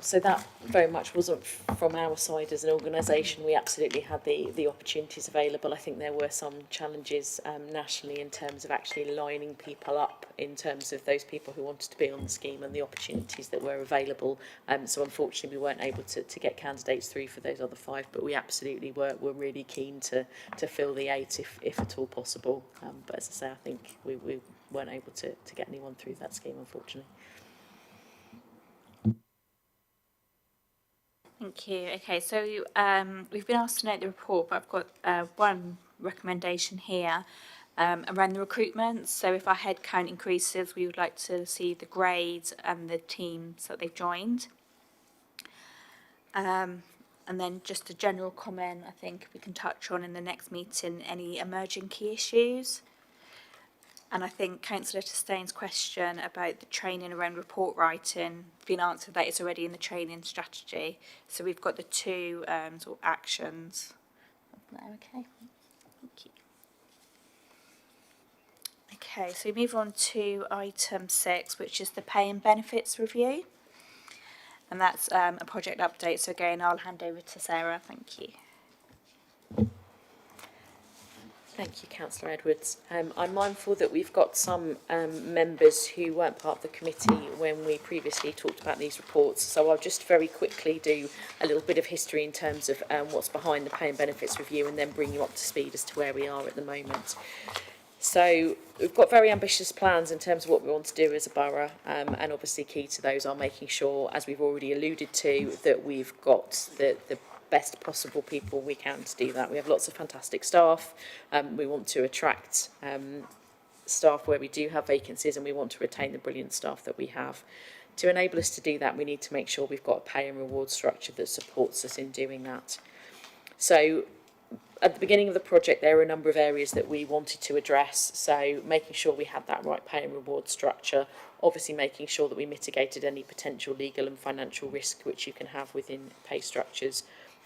So that very much wasn't from our side as an organisation. We absolutely had the opportunities available. I think there were some challenges nationally in terms of actually lining people up in terms of those people who wanted to be on the scheme and the opportunities that were available. So unfortunately we weren't able to get candidates through for those other 5, but we absolutely were really keen to fill the 8 if at all possible. But as I say, I think we weren't able to get anyone through that scheme, unfortunately. Thank you. Okay, so we've been asked to note the report, but I've got one recommendation here around the recruitment. So if our headcount increases, we would like to see the grades and the teams that they've joined. And then just a general comment, I think we can touch on in the next meeting, any emerging key issues. And I think Councillor Tustain's question about the training around report writing, been answered, that is already in the training strategy. So we've got the 2 sort of actions. Okay, thank you. Okay, so we move on to item 6, which is the pay and benefits review. And that's a project update. So again, I'll hand over to Sarah. Thank you. Thank you, Councillor Edwards. I'm mindful that we've got some members who weren't part of the committee when we previously talked about these reports, so I'll just very quickly do a little bit of history in terms of what's behind the pay and benefits review, and then bring you up to speed as to where we are at the moment. So we've got very ambitious plans in terms of what we want to do as a borough, and obviously key to those are making sure, as we've already alluded to, that we've got the best possible people we can to do that. We have lots of fantastic staff. We want to attract staff where we do have vacancies, and we want to retain the brilliant staff that we have. To enable us to do that, we need to make sure we've got a pay and reward structure that supports us in doing that. So at the beginning of the project, there were a number of areas that we wanted to address. So making sure we had that right pay and reward structure, obviously making sure that we mitigated any potential legal and financial risk which you can have within pay structures,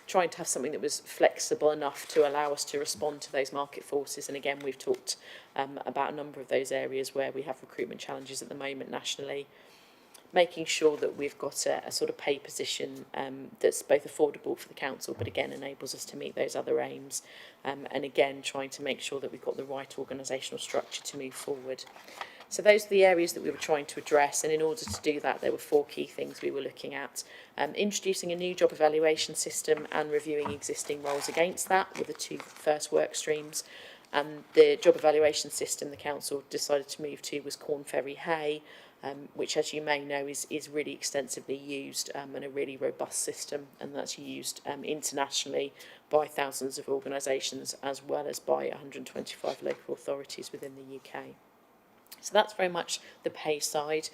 trying to have something that was flexible enough to allow us to respond to those market forces. And again, we've talked about a number of those areas where we have recruitment challenges at the moment nationally. Making sure that we've got a sort of pay position that's both affordable for the council, but again enables us to meet those other aims. And again, trying to make sure that we've got the right organisational structure to move forward. So those are the areas that we were trying to address, and in order to do that, there were 4 key things we were looking at. Introducing a new job evaluation system and reviewing existing roles against that were the 2 first work streams. And the job evaluation system the council decided to move to was Corn Ferry Hay, which, as you may know, is really extensively used and a really robust system, and that's used internationally by thousands of organisations as well as by 125 local authorities within the UK. So that's very much the pay side.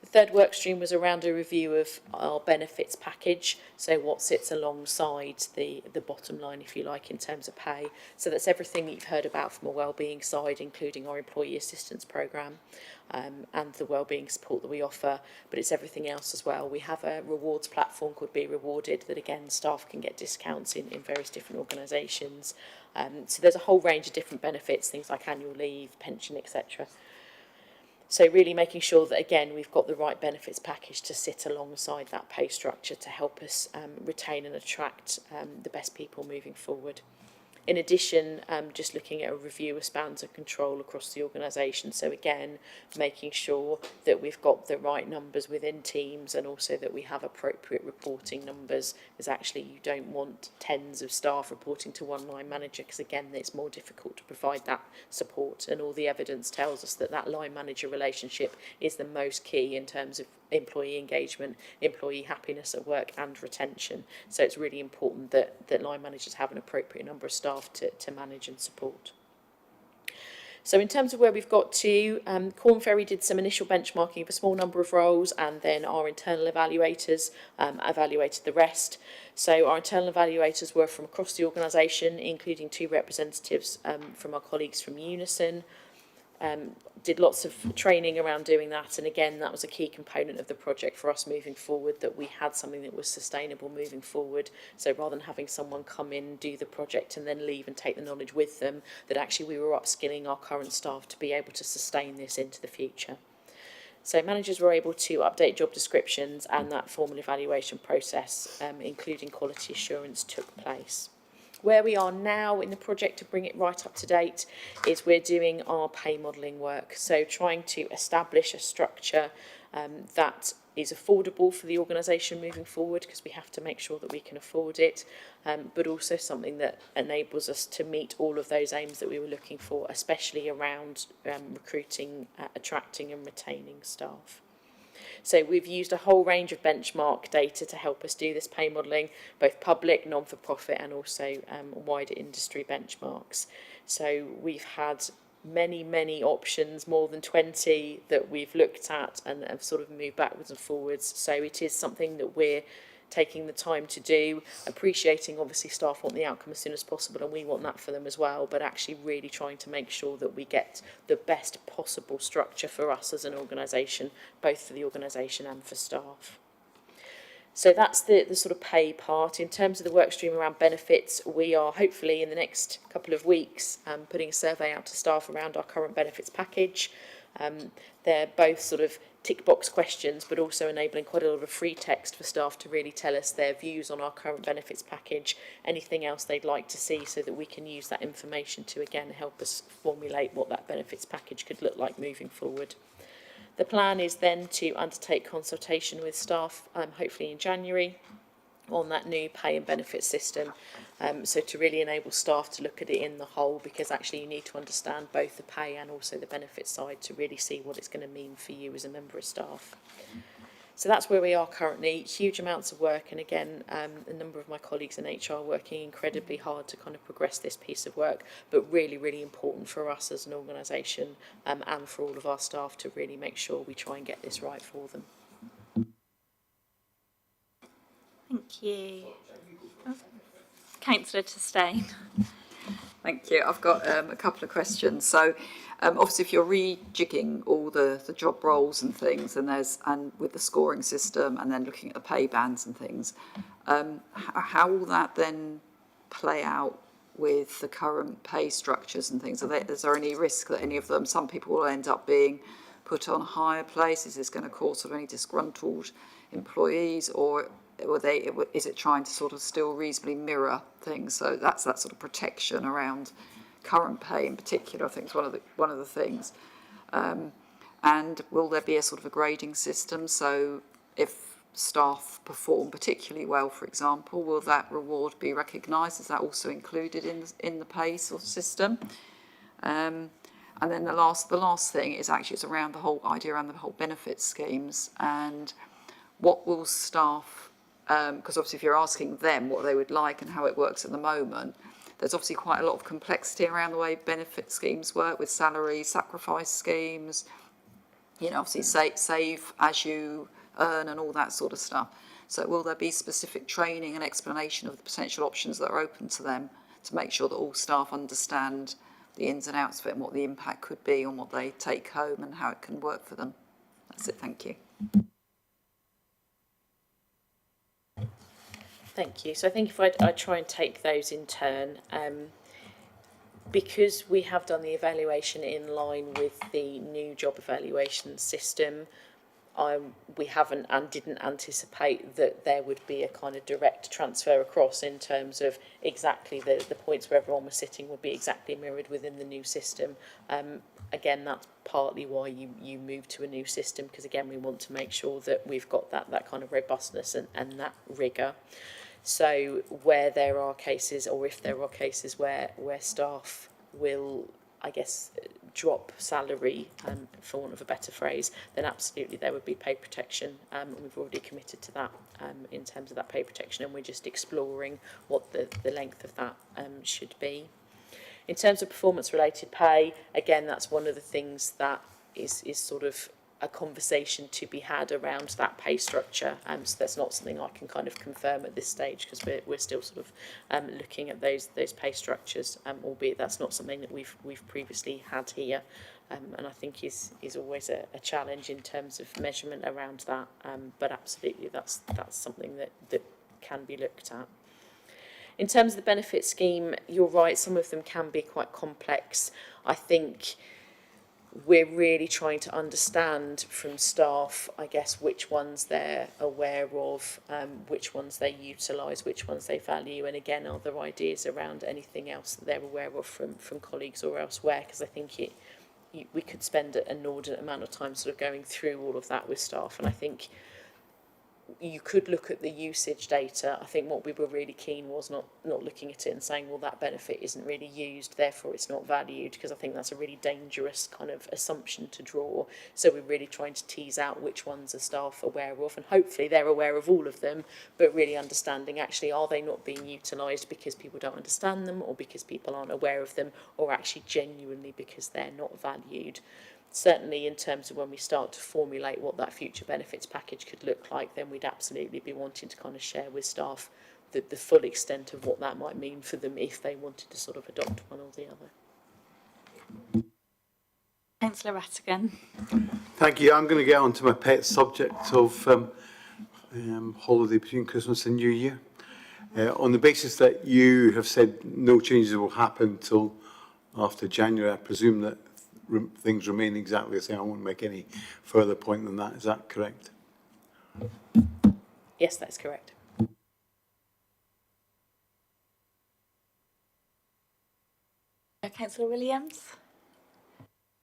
The third work stream was around a review of our benefits package, so what sits alongside the bottom line, if you like, in terms of pay. So that's everything that you've heard about from a wellbeing side, including our employee assistance programme and the wellbeing support that we offer, but it's everything else as well. We have a rewards platform called Be Rewarded that, again, staff can get discounts in various different organisations. So there's a whole range of different benefits, things like annual leave, pension, etc. So really making sure that, again, we've got the right benefits package to sit alongside that pay structure to help us retain and attract the best people moving forward. In addition, just looking at a review of spans of control across the organisation. So again, making sure that we've got the right numbers within teams and also that we have appropriate reporting numbers, because actually you don't want tens of staff reporting to one line manager, because again, it's more difficult to provide that support. And all the evidence tells us that that line manager relationship is the most key in terms of employee engagement, employee happiness at work and retention. So it's really important that line managers have an appropriate number of staff to manage and support. So in terms of where we've got to, Corn Ferry did some initial benchmarking of a small number of roles, and then our internal evaluators evaluated the rest. So our internal evaluators were from across the organisation, including 2 representatives from our colleagues from Unison. Did lots of training around doing that, and again that was a key component of the project for us moving forward, that we had something that was sustainable moving forward. So rather than having someone come in, do the project and then leave and take the knowledge with them, that actually we were upskilling our current staff to be able to sustain this into the future. So managers were able to update job descriptions, and that formal evaluation process, including quality assurance, took place. Where we are now in the project to bring it right up to date is we're doing our pay modelling work. So trying to establish a structure that is affordable for the organisation moving forward, because we have to make sure that we can afford it, but also something that enables us to meet all of those aims that we were looking for, especially around recruiting, attracting and retaining staff. So we've used a whole range of benchmark data to help us do this pay modelling, both public, non-for-profit and also wider industry benchmarks. So we've had many options, more than 20 that we've looked at and have sort of moved backwards and forwards. So it is something that we're taking the time to do, appreciating obviously staff want the outcome as soon as possible and we want that for them as well, but actually really trying to make sure that we get the best possible structure for us as an organisation, both for the organisation and for staff. So that's the sort of pay part. In terms of the work stream around benefits, we are hopefully in the next couple of weeks putting a survey out to staff around our current benefits package. They're both sort of tick box questions, but also enabling quite a lot of free text for staff to really tell us their views on our current benefits package, anything else they'd like to see, so that we can use that information to again help us formulate what that benefits package could look like moving forward. The plan is then to undertake consultation with staff, hopefully in January, on that new pay and benefit system. So to really enable staff to look at it in the whole, because actually you need to understand both the pay and also the benefit side to really see what it's going to mean for you as a member of staff. So that's where we are currently. Huge amounts of work, and again, a number of my colleagues in HR working incredibly hard to kind of progress this piece of work, but really, really important for us as an organisation and for all of our staff to really make sure we try and get this right for them. Thank you. Councillor Chastain. Thank you. I've got a couple of questions. So, obviously, if you're rejigging all the job roles and things, and with the scoring system, and then looking at the pay bands and things, how will that then play out with the current pay structures and things? Is there any risk that any of them, some people will end up being put on higher places? Is this going to cause sort of any disgruntled employees, or is it trying to sort of still reasonably mirror things? So that's that sort of protection around current pay in particular, I think, is one of the things. And will there be a sort of a grading system? So if staff perform particularly well, for example, will that reward be recognised? Is that also included in the pay sort of system? And then the last thing is actually it's around the whole idea around the whole benefit schemes, and what will staff, because obviously if you're asking them what they would like and how it works at the moment, there's obviously quite a lot of complexity around the way benefit schemes work with salary sacrifice schemes, you know, obviously save as you earn and all that sort of stuff. So will there be specific training and explanation of the potential options that are open to them to make sure that all staff understand the ins and outs of it and what the impact could be on what they take home and how it can work for them? That's it, thank you. Thank you. So I think if I try and take those in turn, because we have done the evaluation in line with the new job evaluation system, we haven't and didn't anticipate that there would be a kind of direct transfer across in terms of exactly the points where everyone was sitting would be exactly mirrored within the new system. Again, that's partly why you move to a new system, because again we want to make sure that we've got that kind of robustness and that rigour. So where there are cases, or if there are cases where staff will, I guess, drop salary, for want of a better phrase, then absolutely there would be pay protection. We've already committed to that in terms of that pay protection, and we're just exploring what the length of that should be. In terms of performance-related pay, again, that's one of the things that is sort of a conversation to be had around that pay structure. So that's not something I can kind of confirm at this stage, because we're still sort of looking at those pay structures, albeit that's not something that we've previously had here, and I think is always a challenge in terms of measurement around that. But absolutely, that's something that can be looked at. In terms of the benefit scheme, you're right, some of them can be quite complex. I think we're really trying to understand from staff, I guess, which ones they're aware of, which ones they utilise, which ones they value, and again, other ideas around anything else that they're aware of from colleagues or elsewhere, because I think we could spend an inordinate amount of time sort of going through all of that with staff, and I think you could look at the usage data. I think what we were really keen was not looking at it and saying, well, that benefit isn't really used, therefore it's not valued, because I think that's a really dangerous kind of assumption to draw. So we're really trying to tease out which ones are staff aware of, and hopefully they're aware of all of them, but really understanding actually, are they not being utilised because people don't understand them, or because people aren't aware of them, or actually genuinely because they're not valued. Certainly in terms of when we start to formulate what that future benefits package could look like, then we'd absolutely be wanting to kind of share with staff the full extent of what that might mean for them if they wanted to sort of adopt one or the other. Councillor Rattigan. Thank you. I'm going to get on to my pet subject of holiday between Christmas and New Year. On the basis that you have said no changes will happen till after January, I presume that things remain exactly the same. I won't make any further point than that. Is that correct? Yes, that's correct. Councillor Williams.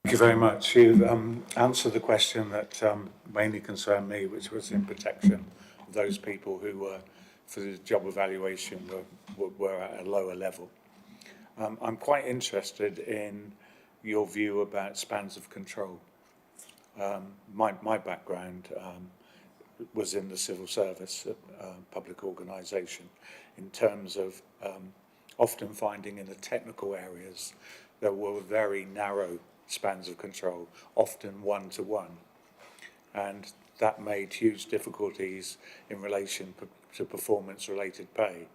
Thank you very much. You answered the question that mainly concerned me, which was in protection of those people who were for the job evaluation were at a lower level. I'm quite interested in your view about spans of control. My background was in the civil service, public organisation, in terms of often finding in the technical areas there were very narrow spans of control, often one-to-one, and that made huge difficulties in relation to performance-related pay,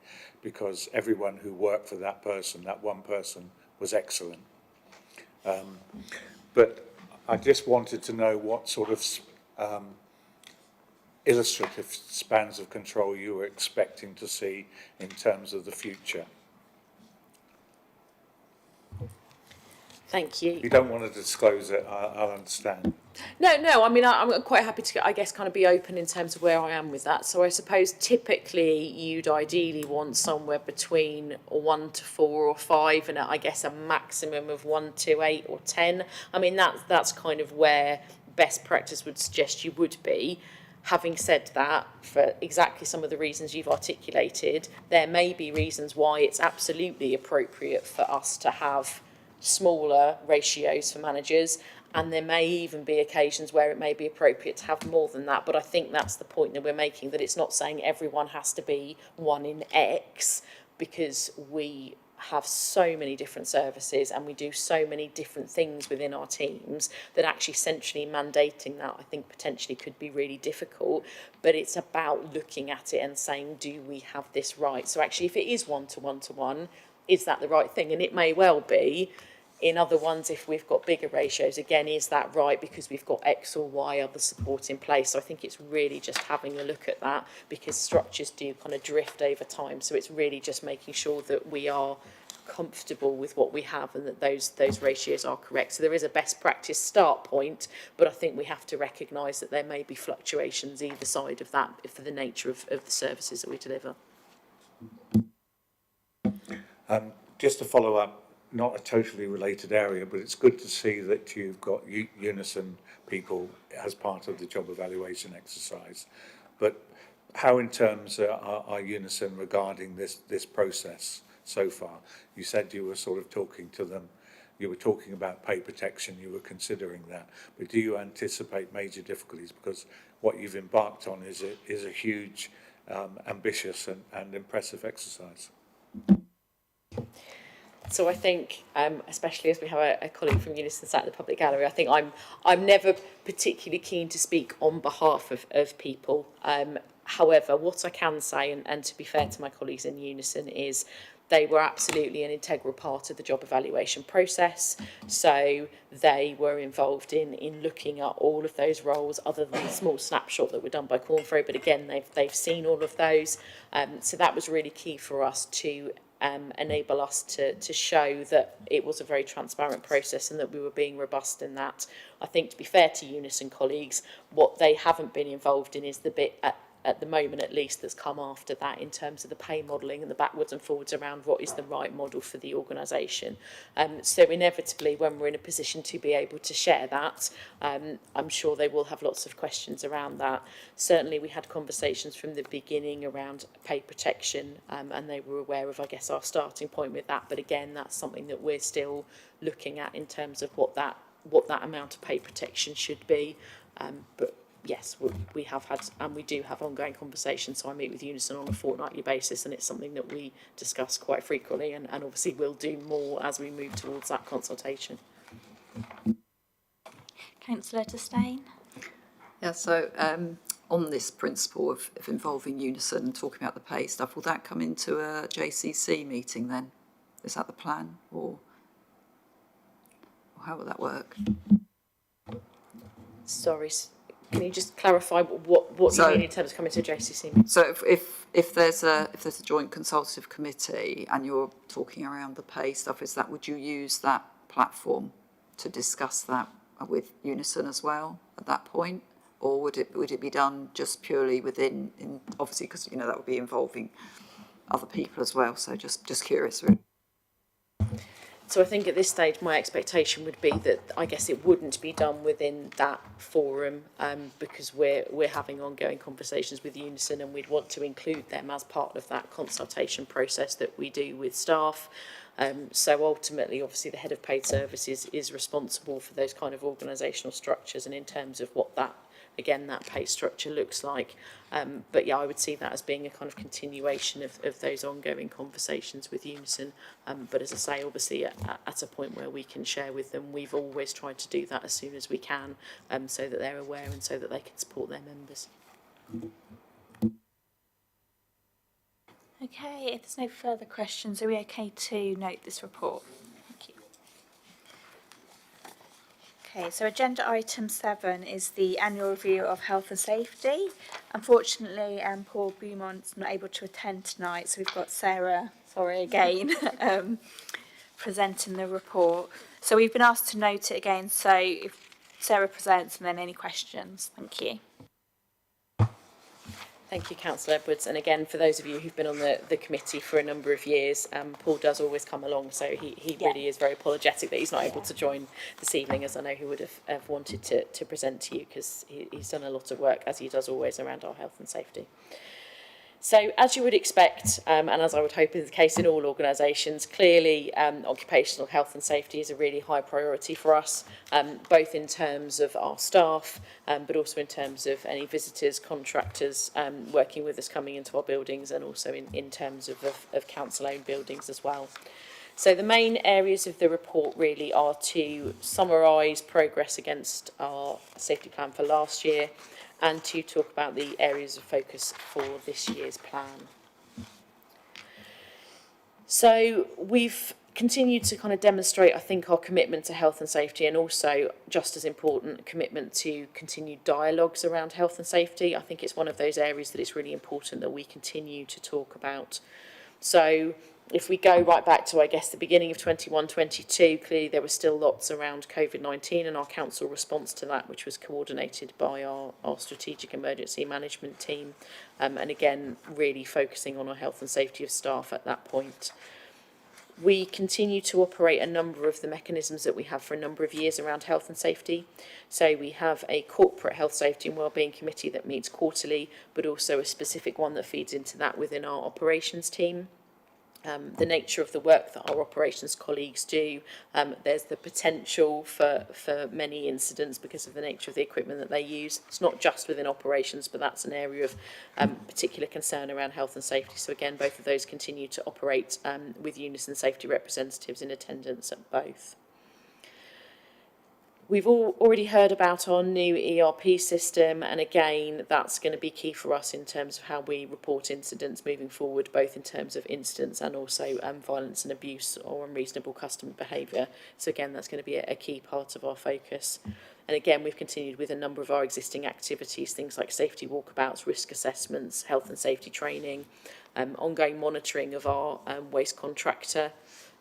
because everyone who worked for that person, that one person, was excellent. But I just wanted to know what sort of illustrative spans of control you were expecting to see in terms of the future. Thank you. If you don't want to disclose it, I'll understand. No, I mean, I'm quite happy to, I guess, kind of be open in terms of where I am with that. So I suppose typically you'd ideally want somewhere between 1 to 4 or 5, and I guess a maximum of 1 to 8 or 10. I mean, that's kind of where best practice would suggest you would be. Having said that, for exactly some of the reasons you've articulated, there may be reasons why it's absolutely appropriate for us to have smaller ratios for managers, and there may even be occasions where it may be appropriate to have more than that. But I think that's the point that we're making, that it's not saying everyone has to be 1 in X, because we have so many different services and we do so many different things within our teams that actually centrally mandating that, I think, potentially could be really difficult. But it's about looking at it and saying, do we have this right? So actually, if it is 1 to 1 to 1, is that the right thing? And it may well be. In other ones, if we've got bigger ratios, again, is that right because we've got X or Y other support in place? So I think it's really just having a look at that, because structures do kind of drift over time. So it's really just making sure that we are comfortable with what we have and that those ratios are correct. So there is a best practice start point, but I think we have to recognise that there may be fluctuations either side of that for the nature of the services that we deliver. Just to follow up, not a totally related area, but it's good to see that you've got Unison people as part of the job evaluation exercise. But how in terms are Unison regarding this process so far? You said you were sort of talking to them, you were talking about pay protection, you were considering that, but do you anticipate major difficulties? Because what you've embarked on is a huge, ambitious and impressive exercise. So I think, especially as we have a colleague from Unison sat in the public gallery, I think I'm never particularly keen to speak on behalf of people. However, what I can say, and to be fair to my colleagues in Unison, is they were absolutely an integral part of the job evaluation process. So they were involved in looking at all of those roles, other than the small snapshot that were done by Cornfro. But again, they've seen all of those. So that was really key for us to enable us to show that it was a very transparent process and that we were being robust in that. I think, to be fair to Unison colleagues, what they haven't been involved in is the bit at the moment at least that's come after that, in terms of the pay modelling and the backwards and forwards around what is the right model for the organisation. So inevitably, when we're in a position to be able to share that, I'm sure they will have lots of questions around that. Certainly we had conversations from the beginning around pay protection, and they were aware of, I guess, our starting point with that. But again, that's something that we're still looking at in terms of what that amount of pay protection should be. But yes, we have had, and we do have, ongoing conversations. So I meet with Unison on a fortnightly basis, and it's something that we discuss quite frequently, and obviously we'll do more as we move towards that consultation. Councillor Disdain. Yeah, so on this principle of involving Unison and talking about the pay stuff, will that come into a JCC meeting then? Is that the plan, or how will that work? Sorry, can you just clarify what you mean in terms of coming to a JCC meeting? So if there's a joint consultative committee and you're talking around the pay stuff, would you use that platform to discuss that with Unison as well at that point, or would it be done just purely within, obviously, because that would be involving other people as well? So just curious, really. So I think at this stage my expectation would be that I guess it wouldn't be done within that forum, because we're having ongoing conversations with Unison, and we'd want to include them as part of that consultation process that we do with staff. So ultimately, obviously, the head of paid services is responsible for those kind of organisational structures, and in terms of what that, again, that pay structure looks like. But yeah, I would see that as being a kind of continuation of those ongoing conversations with Unison. But as I say, obviously at a point where we can share with them, we've always tried to do that as soon as we can, so that they're aware and so that they can support their members. Okay, if there's no further questions, are we okay to note this report? Thank you. Okay, so agenda item 7 is the annual review of health and safety. Unfortunately, Paul Beaumont's not able to attend tonight, so we've got Sarah, sorry again, presenting the report. So we've been asked to note it again, so if Sarah presents and then any questions, thank you. Thank you, Councillor Edwards. And again, for those of you who've been on the committee for a number of years, Paul does always come along, so he really is very apologetic that he's not able to join this evening, as I know he would have wanted to present to you, because he's done a lot of work, as he does always, around our health and safety. So, as you would expect, and as I would hope is the case in all organisations, clearly occupational health and safety is a really high priority for us, both in terms of our staff, but also in terms of any visitors, contractors working with us coming into our buildings, and also in terms of council-owned buildings as well. So the main areas of the report really are to summarise progress against our safety plan for last year, and to talk about the areas of focus for this year's plan. So we've continued to kind of demonstrate, I think, our commitment to health and safety, and also, just as important, commitment to continued dialogues around health and safety. I think it's one of those areas that it's really important that we continue to talk about. So if we go right back to, I guess, the beginning of 21-22, clearly there was still lots around COVID-19 and our council response to that, which was coordinated by our strategic emergency management team, and again, really focusing on our health and safety of staff at that point. We continue to operate a number of the mechanisms that we have for a number of years around health and safety. So we have a corporate health, safety and wellbeing committee that meets quarterly, but also a specific one that feeds into that within our operations team. The nature of the work that our operations colleagues do, there's the potential for many incidents because of the nature of the equipment that they use. It's not just within operations, but that's an area of particular concern around health and safety. So again, both of those continue to operate with Unison safety representatives in attendance at both. We've already heard about our new ERP system, and again, that's going to be key for us in terms of how we report incidents moving forward, both in terms of incidents and also violence and abuse or unreasonable customer behaviour. So again, that's going to be a key part of our focus. And again, we've continued with a number of our existing activities, things like safety walkabouts, risk assessments, health and safety training, ongoing monitoring of our waste contractor,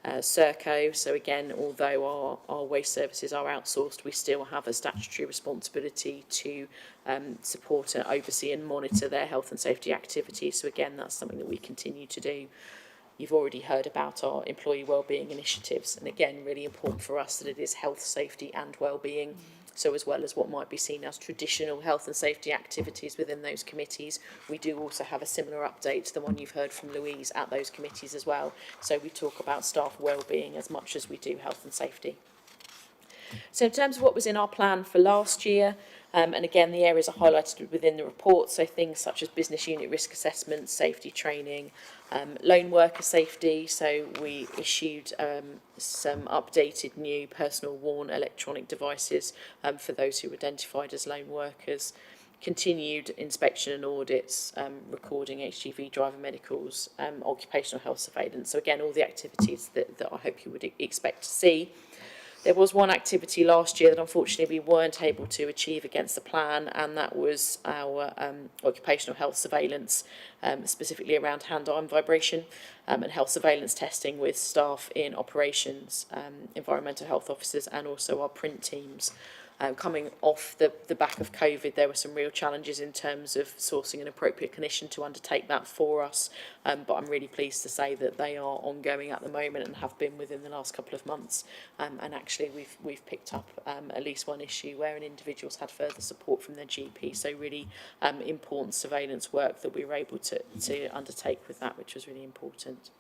Serco. So again, although our waste services are outsourced, we still have a statutory responsibility to support and oversee and monitor their health and safety activities. So again, that's something that we continue to do. You've already heard about our employee wellbeing initiatives, and again, really important for us that it is health, safety and wellbeing. So as well as what might be seen as traditional health and safety activities within those committees, we do also have a similar update to the one you've heard from Louise at those committees as well. So we talk about staff wellbeing as much as we do health and safety. So in terms of what was in our plan for last year, and again, the areas are highlighted within the report, so things such as business unit risk assessments, safety training, lone worker safety. So we issued some updated new personal worn electronic devices for those who were identified as lone workers, continued inspection and audits, recording HGV driver medicals, occupational health surveillance. So again, all the activities that I hope you would expect to see. There was one activity last year that unfortunately we weren't able to achieve against the plan, and that was our occupational health surveillance, specifically around hand-arm vibration and health surveillance testing with staff in operations, environmental health officers and also our print teams. Coming off the back of COVID, there were some real challenges in terms of sourcing an appropriate clinician to undertake that for us, but I'm really pleased to say that they are ongoing at the moment and have been within the last couple of months, and actually we've picked up at least one issue where an individual's had further support from their GP, so really important surveillance work that we were able to undertake with that, which was really important.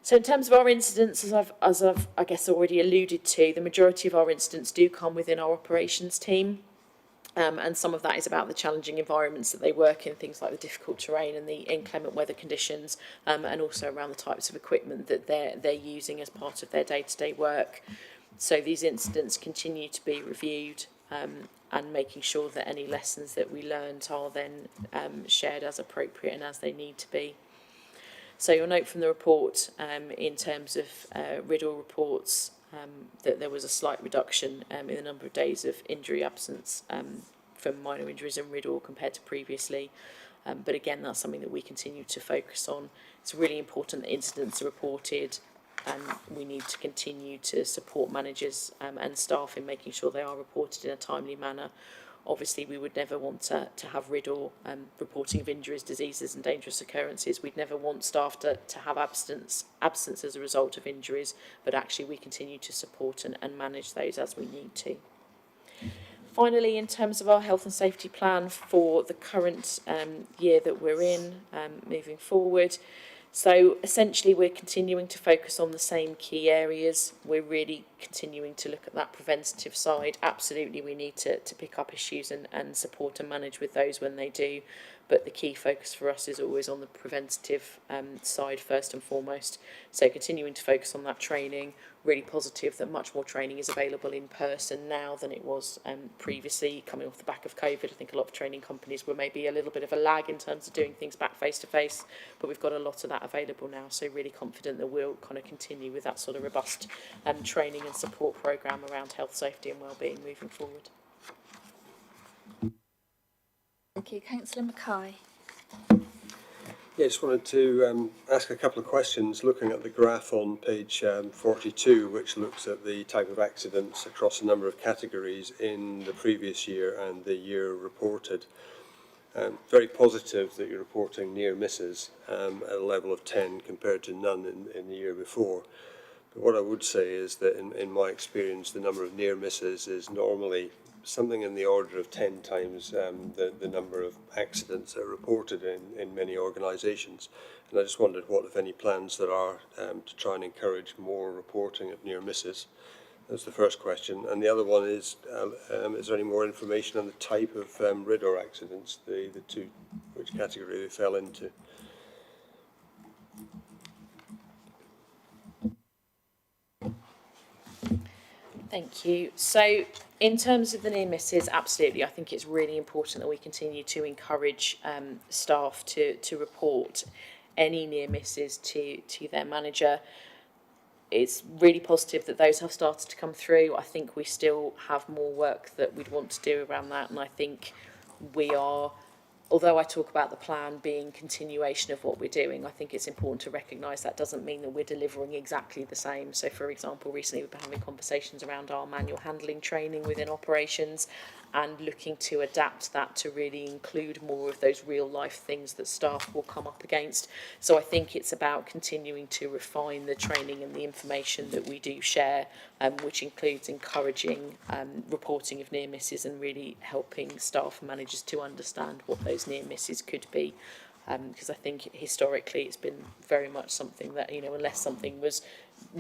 So in terms of our incidents, as I've I guess already alluded to, the majority of our incidents do come within our operations team. And some of that is about the challenging environments that they work in, things like the difficult terrain and the inclement weather conditions, and also around the types of equipment that they're using as part of their day-to-day work. So these incidents continue to be reviewed, and making sure that any lessons that we learned are then shared as appropriate and as they need to be. So you'll note from the report, in terms of RIDDOR reports, that there was a slight reduction in the number of days of injury absence from minor injuries in RIDDOR compared to previously. But again, that's something that we continue to focus on. It's really important that incidents are reported, and we need to continue to support managers and staff in making sure they are reported in a timely manner. Obviously, we would never want to have RIDDOR reporting of injuries, diseases and dangerous occurrences. We'd never want staff to have absence as a result of injuries, but actually we continue to support and manage those as we need to. Finally, in terms of our health and safety plan for the current year that we're in, moving forward, so essentially we're continuing to focus on the same key areas. We're really continuing to look at that preventative side. Absolutely, we need to pick up issues and support and manage with those when they do. But the key focus for us is always on the preventative side first and foremost. So continuing to focus on that training, really positive that much more training is available in person now than it was previously, coming off the back of COVID. I think a lot of training companies were maybe a little bit of a lag in terms of doing things back face to face, but we've got a lot of that available now. So really confident that we'll kind of continue with that sort of robust training and support programme around health, safety and wellbeing moving forward. Thank you. Councillor Mackay. Yeah, just wanted to ask a couple of questions looking at the graph on page 42, which looks at the type of accidents across a number of categories in the previous year and the year reported. Very positive that you're reporting near misses at a level of 10 compared to none in the year before. But what I would say is that in my experience, the number of near misses is normally something in the order of 10 times the number of accidents that are reported in many organisations. And I just wondered what, if any, plans there are to try and encourage more reporting of near misses. That's the first question. And the other one is there any more information on the type of RIDDOR accidents, the two, which category they fell into? Thank you. So in terms of the near misses, absolutely, I think it's really important that we continue to encourage staff to report any near misses to their manager. It's really positive that those have started to come through. I think we still have more work that we'd want to do around that, and I think we are, although I talk about the plan being continuation of what we're doing, I think it's important to recognise that doesn't mean that we're delivering exactly the same. So, for example, recently we've been having conversations around our manual handling training within operations and looking to adapt that to really include more of those real life things that staff will come up against. So I think it's about continuing to refine the training and the information that we do share, which includes encouraging reporting of near misses and really helping staff and managers to understand what those near misses could be. Because I think historically it's been very much something that, you know, unless something was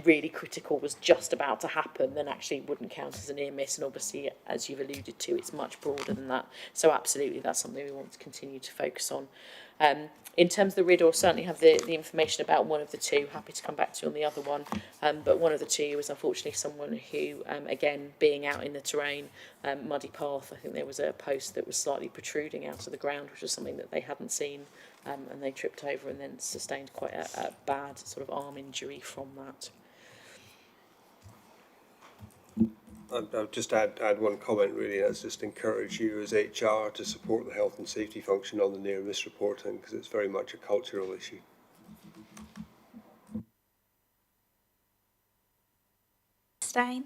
really critical, was just about to happen, then actually it wouldn't count as a near miss. And obviously, as you've alluded to, it's much broader than that. So absolutely, that's something we want to continue to focus on. In terms of the RIDDOR, certainly have the information about one of the two. Happy to come back to you on the other one. But one of the two was unfortunately someone who, again, being out in the terrain, muddy path, I think there was a post that was slightly protruding out of the ground, which was something that they hadn't seen. And they tripped over and then sustained quite a bad sort of arm injury from that. I'll just add one comment really. That's just encourage you as HR to support the health and safety function on the near miss reporting, because it's very much a cultural issue. Stein.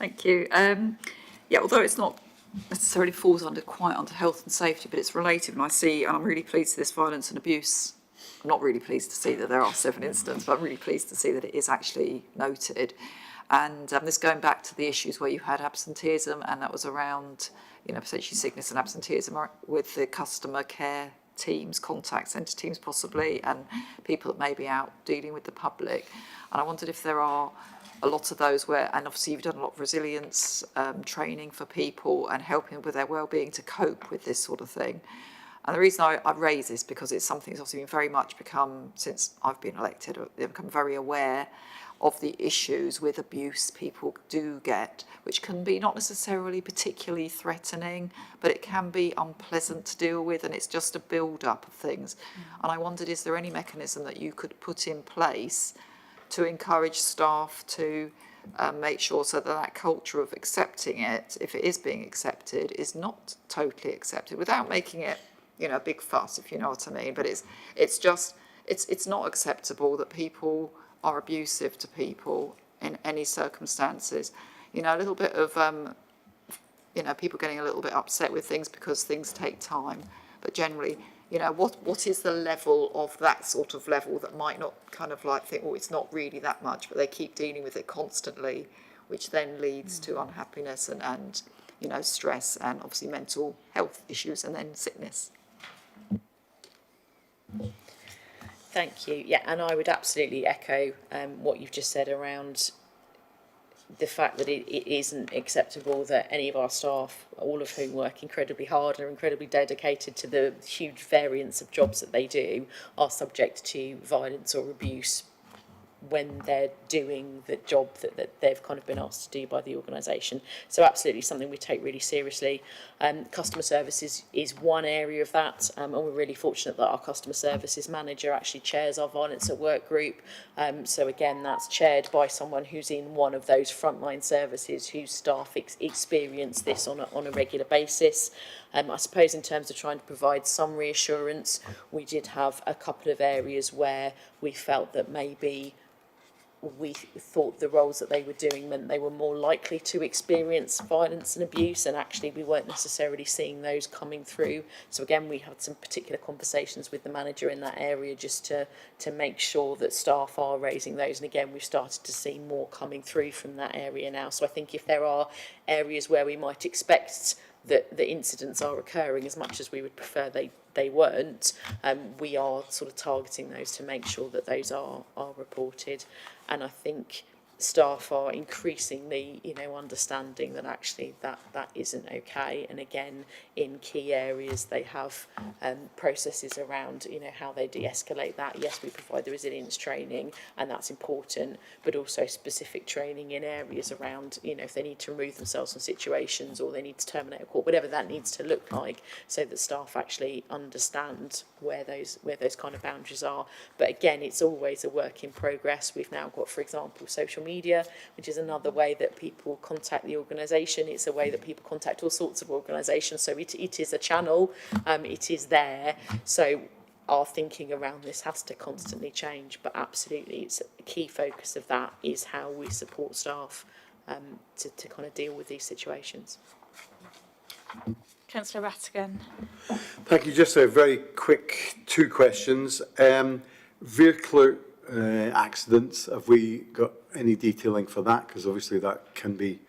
Thank you. Yeah, although it's not necessarily falls quite under health and safety, but it's related, and I'm really pleased with this violence and abuse. I'm not really pleased to see that there are 7 incidents, but I'm really pleased to see that it is actually noted. And this going back to the issues where you had absenteeism, and that was around, potentially sickness and absenteeism with the customer care teams, contact centre teams possibly, and people that may be out dealing with the public. And I wondered if there are a lot of those where, and obviously you've done a lot of resilience training for people and helping with their well-being to cope with this sort of thing. And the reason I raise this because it's something that's obviously been very much become, since I've been elected, they've become very aware of the issues with abuse people do get, which can be not necessarily particularly threatening, but it can be unpleasant to deal with, and it's just a build-up of things. And I wondered, is there any mechanism that you could put in place to encourage staff to make sure so that culture of accepting it, if it is being accepted, is not totally accepted without making it, a big fuss, if you know what I mean. But it's not acceptable that people are abusive to people in any circumstances. A little bit of, people getting a little bit upset with things because things take time. But generally, what is the level of that sort of level that might not kind of like think, oh, it's not really that much, but they keep dealing with it constantly, which then leads to unhappiness and stress and obviously mental health issues and then sickness. Thank you. Yeah, and I would absolutely echo what you've just said around the fact that it isn't acceptable that any of our staff, all of whom work incredibly hard and are incredibly dedicated to the huge variance of jobs that they do, are subject to violence or abuse when they're doing the job that they've kind of been asked to do by the organisation. So absolutely something we take really seriously. Customer services is one area of that, and we're really fortunate that our customer services manager actually chairs our violence at work group. So again, that's chaired by someone who's in one of those frontline services whose staff experience this on a regular basis. I suppose in terms of trying to provide some reassurance, we did have a couple of areas where we felt that maybe we thought the roles that they were doing meant they were more likely to experience violence and abuse, and actually we weren't necessarily seeing those coming through. So again, we had some particular conversations with the manager in that area just to make sure that staff are raising those, and again we've started to see more coming through from that area now. So I think if there are areas where we might expect that the incidents are occurring, as much as we would prefer they weren't, we are sort of targeting those to make sure that those are reported. And I think staff are increasingly, understanding that actually that isn't okay. And again, in key areas, they have processes around, how they de-escalate that. Yes, we provide the resilience training, and that's important, but also specific training in areas around, if they need to remove themselves from situations or they need to terminate a call, whatever that needs to look like, so that staff actually understand where those kind of boundaries are. But again, it's always a work in progress. We've now got, for example, social media, which is another way that people contact the organisation. It's a way that people contact all sorts of organisations. So it is a channel, it is there. So our thinking around this has to constantly change, but absolutely it's a key focus of that is how we support staff to kind of deal with these situations. Councillor Rattigan. Thank you. Just a very quick 2 questions. Vehicle accidents, have we got any detailing for that? Because obviously that can be,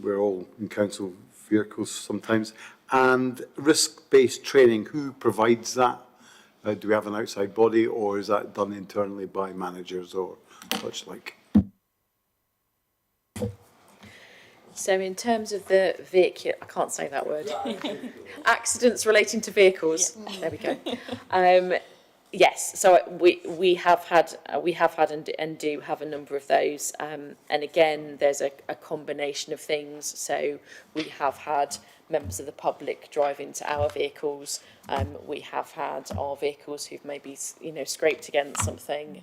we're all in council vehicles sometimes. And risk-based training, who provides that? Do we have an outside body, or is that done internally by managers or such like? So in terms of the vehicle, I can't say that word. Accidents relating to vehicles. Yeah. There we go. Yes, so we have had and do have a number of those, and again there's a combination of things. So we have had members of the public drive into our vehicles. We have had our vehicles who've maybe scraped against something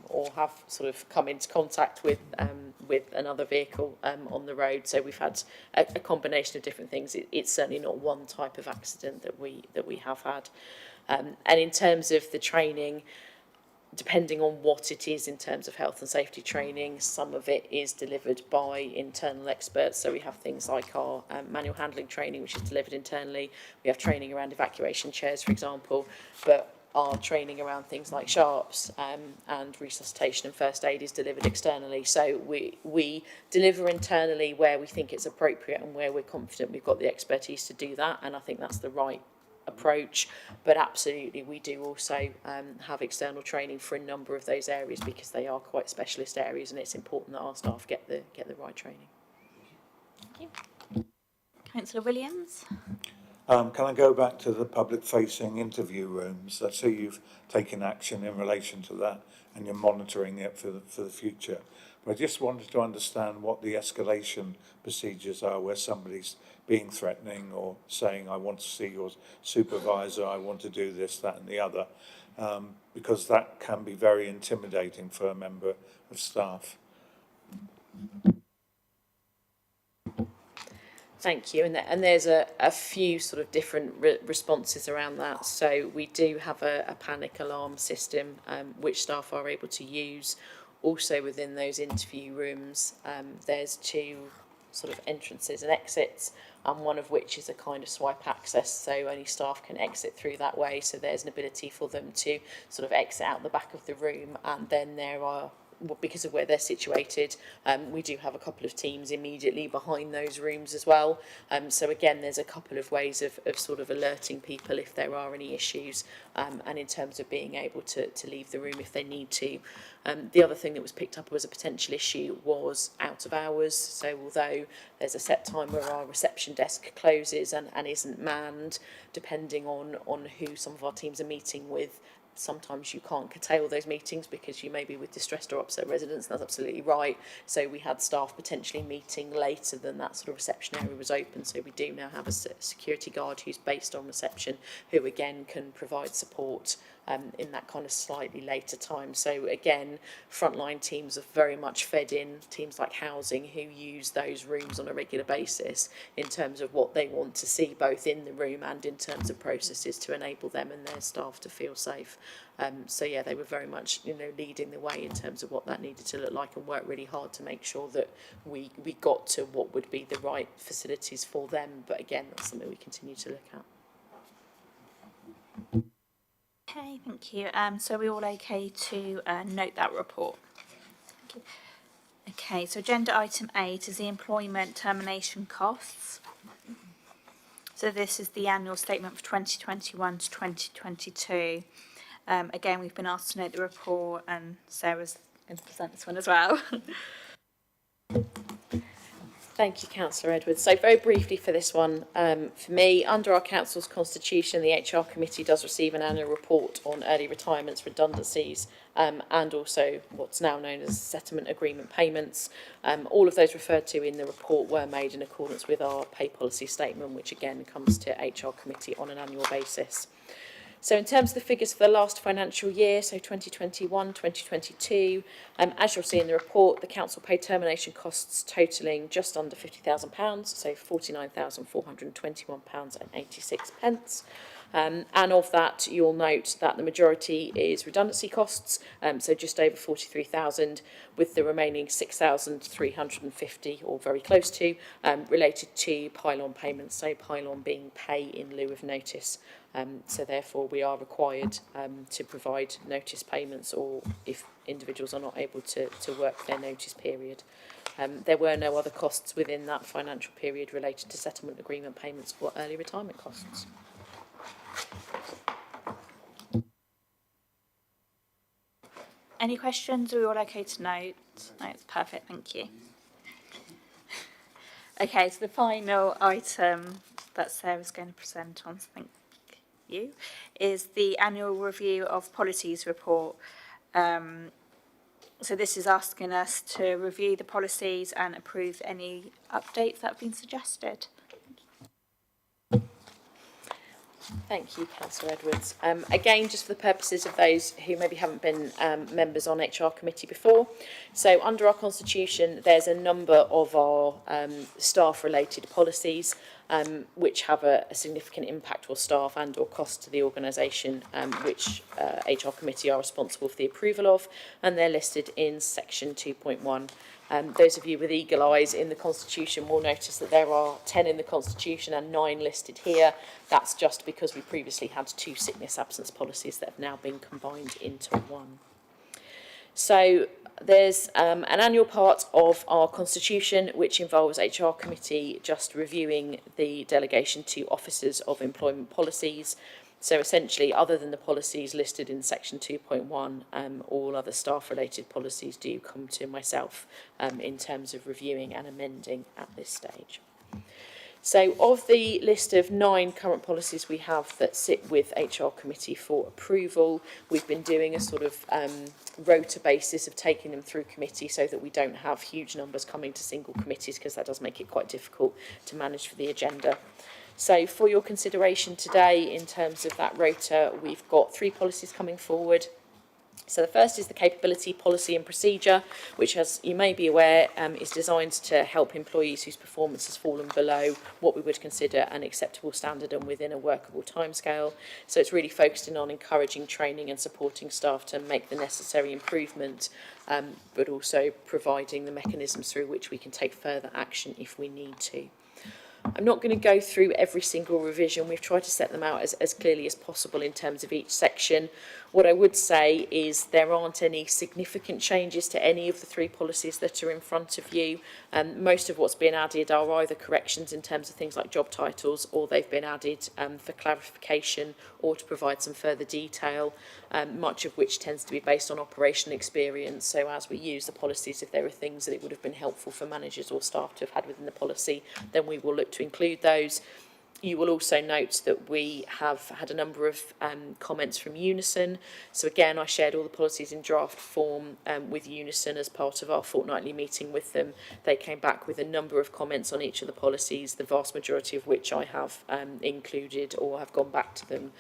or have sort of come into contact with another vehicle on the road. So we've had a combination of different things. It's certainly not one type of accident that we have had. And in terms of the training, depending on what it is in terms of health and safety training, some of it is delivered by internal experts. So we have things like our manual handling training, which is delivered internally. We have training around evacuation chairs, for example, but our training around things like sharps and resuscitation and first aid is delivered externally. So we deliver internally where we think it's appropriate and where we're confident we've got the expertise to do that, and I think that's the right approach. But absolutely, we do also have external training for a number of those areas because they are quite specialist areas, and it's important that our staff get the right training. Thank you. Councillor Williams. Can I go back to the public-facing interview rooms? I see you've taken action in relation to that and you're monitoring it for the future. But I just wanted to understand what the escalation procedures are where somebody's being threatening or saying, I want to see your supervisor, I want to do this, that and the other, because that can be very intimidating for a member of staff. Thank you. And there's a few sort of different responses around that. So we do have a panic alarm system which staff are able to use. Also within those interview rooms, there's two sort of entrances and exits, and one of which is a kind of swipe access, so only staff can exit through that way. So there's an ability for them to sort of exit out the back of the room, and then there are, because of where they're situated, we do have a couple of teams immediately behind those rooms as well. So again, there's a couple of ways of sort of alerting people if there are any issues, and in terms of being able to leave the room if they need to. The other thing that was picked up as a potential issue was out of hours. So although there's a set time where our reception desk closes and isn't manned, depending on who some of our teams are meeting with, sometimes you can't curtail those meetings because you may be with distressed or upset residents, and that's absolutely right. So we had staff potentially meeting later than that sort of reception area was open. So we do now have a security guard who's based on reception, who again can provide support in that kind of slightly later time. So again, frontline teams are very much fed in, teams like housing who use those rooms on a regular basis in terms of what they want to see both in the room and in terms of processes to enable them and their staff to feel safe. So yeah, they were very much, leading the way in terms of what that needed to look like, and worked really hard to make sure that we got to what would be the right facilities for them. But again, that's something we continue to look at. Okay, thank you. So we're all okay to note that report? Thank you. Okay, so agenda item 8 is the employment termination costs. So this is the annual statement for 2021 to 2022. Again, we've been asked to note the report, and Sarah's going to present this one as well. Thank you, Councillor Edwards. So very briefly for this one, for me, under our council's constitution, the HR committee does receive an annual report on early retirements, redundancies, and also what's now known as settlement agreement payments. All of those referred to in the report were made in accordance with our pay policy statement, which again comes to HR committee on an annual basis. So in terms of the figures for the last financial year, so 2021, 2022, as you'll see in the report, the council paid termination costs totalling just under £50,000, so £49,421.86. And of that, you'll note that the majority is redundancy costs, so just over 43,000, with the remaining 6,350, or very close to, related to pylon payments, so pylon being pay in lieu of notice. So therefore we are required to provide notice payments, or if individuals are not able to work their notice period. There were no other costs within that financial period related to settlement agreement payments or early retirement costs. Any questions? Are we all okay to note? No, it's perfect, thank you. Okay, so the final item that Sarah's going to present on, thank you, is the annual review of policies report. So this is asking us to review the policies and approve any updates that have been suggested. Thank you, Councillor Edwards. Again, just for the purposes of those who maybe haven't been members on HR committee before, so under our constitution there's a number of our staff related policies, which have a significant impact or staff and or cost to the organisation, which HR committee are responsible for the approval of, and they're listed in section 2.1. Those of you with eagle eyes in the Constitution will notice that there are 10 in the Constitution and 9 listed here. That's just because we previously had 2 sickness absence policies that have now been combined into one. So there's an annual part of our Constitution which involves HR committee just reviewing the delegation to officers of employment policies. So essentially, other than the policies listed in section 2.1, all other staff-related policies do come to myself in terms of reviewing and amending at this stage. So of the list of 9 current policies we have that sit with HR committee for approval, we've been doing a sort of rota basis of taking them through committee so that we don't have huge numbers coming to single committees, because that does make it quite difficult to manage for the agenda. So for your consideration today, in terms of that rota, we've got 3 policies coming forward. So the first is the capability policy and procedure, which, as you may be aware, is designed to help employees whose performance has fallen below what we would consider an acceptable standard and within a workable timescale. So it's really focusing on encouraging training and supporting staff to make the necessary improvement, but also providing the mechanisms through which we can take further action if we need to. I'm not going to go through every single revision. We've tried to set them out as clearly as possible in terms of each section. What I would say is there aren't any significant changes to any of the 3 policies that are in front of you. Most of what's been added are either corrections in terms of things like job titles, or they've been added for clarification or to provide some further detail, much of which tends to be based on operational experience. So as we use the policies, if there are things that it would have been helpful for managers or staff to have had within the policy, then we will look to include those. You will also note that we have had a number of comments from Unison. So again, I shared all the policies in draft form with Unison as part of our fortnightly meeting with them. They came back with a number of comments on each of the policies, the vast majority of which I have included or have gone back to them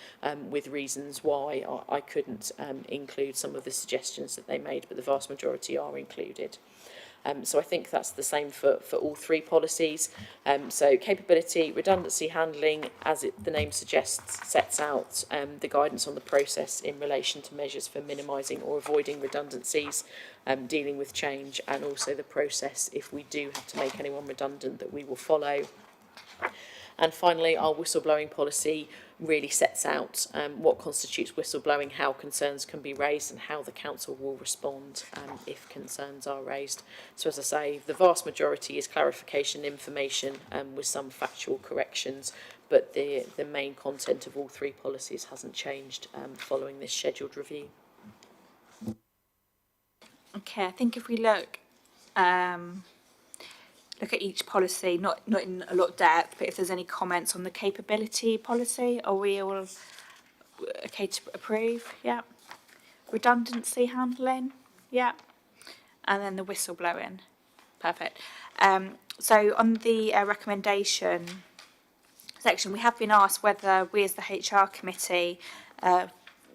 with reasons why I couldn't include some of the suggestions that they made, but the vast majority are included. So I think that's the same for all 3 policies. So capability, redundancy handling, as the name suggests, sets out the guidance on the process in relation to measures for minimising or avoiding redundancies, dealing with change, and also the process, if we do have to make anyone redundant, that we will follow. And finally, our whistleblowing policy really sets out what constitutes whistleblowing, how concerns can be raised, and how the council will respond if concerns are raised. So as I say, the vast majority is clarification information with some factual corrections, but the main content of all 3 policies hasn't changed following this scheduled review. Okay, I think if we look at each policy, not in a lot of depth, but if there's any comments on the capability policy, are we all okay to approve? Yeah. Redundancy handling? Yeah. And then the whistleblowing. Perfect. So on the recommendation section, we have been asked whether we as the HR committee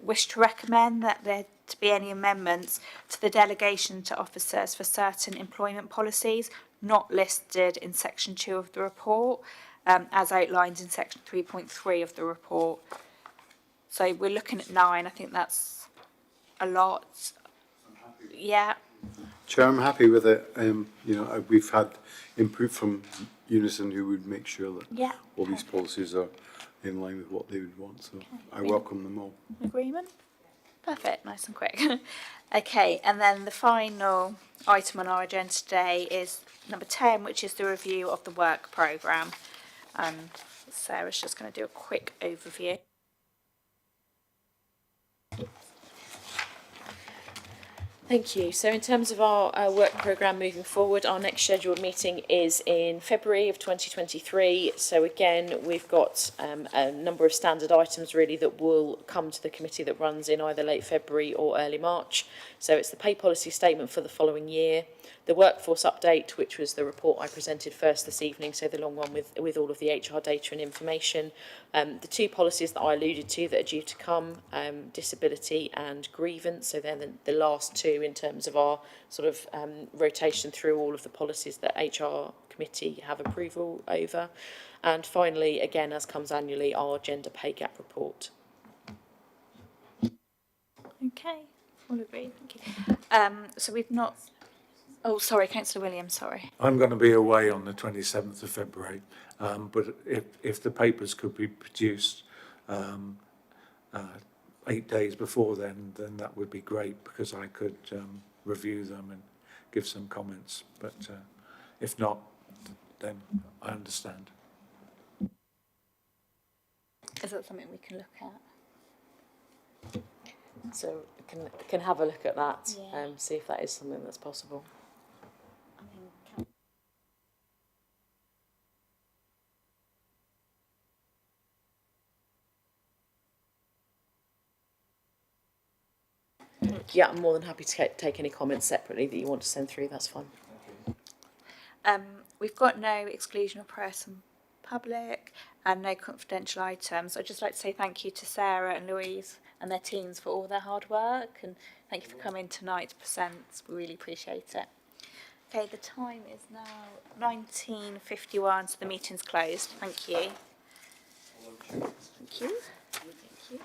wish to recommend that there to be any amendments to the delegation to officers for certain employment policies not listed in section 2 of the report, as outlined in section 3.3 of the report. So we're looking at 9. I think that's a lot. Yeah. Chair, I'm happy with it. We've had input from Unison who would make sure that all these policies are in line with what they would want. So I welcome them all. Agreement? Perfect, nice and quick. Okay, and then the final item on our agenda today is number 10, which is the review of the work programme. Sarah's just going to do a quick overview. Thank you. So in terms of our work programme moving forward, our next scheduled meeting is in February of 2023. So again, we've got a number of standard items really that will come to the committee that runs in either late February or early March. So it's the pay policy statement for the following year, the workforce update, which was the report I presented first this evening, so the long one with all of the HR data and information, the 2 policies that I alluded to that are due to come, disability and grievance, so they're the last 2 in terms of our sort of rotation through all of the policies that HR committee have approval over. And finally, again, as comes annually, our gender pay gap report. Okay, all agree, thank you. So we've not, oh, sorry, Councillor Williams, sorry. I'm going to be away on the 27th of February, but if the papers could be produced 8 days before then that would be great, because I could review them and give some comments. But if not, then I understand. Is that something we can look at? So can have a look at that, Yeah. see if that is something that's possible. Yeah, I'm more than happy to take any comments separately that you want to send through, that's fine. We've got no exclusion of press and public and no confidential items. I'd just like to say thank you to Sarah and Louise and their teams for all their hard work, and thank you for coming tonight to present. We really appreciate it. Okay, the time is now 19:51, so the meeting's closed. Thank you. Thank you. Thank you.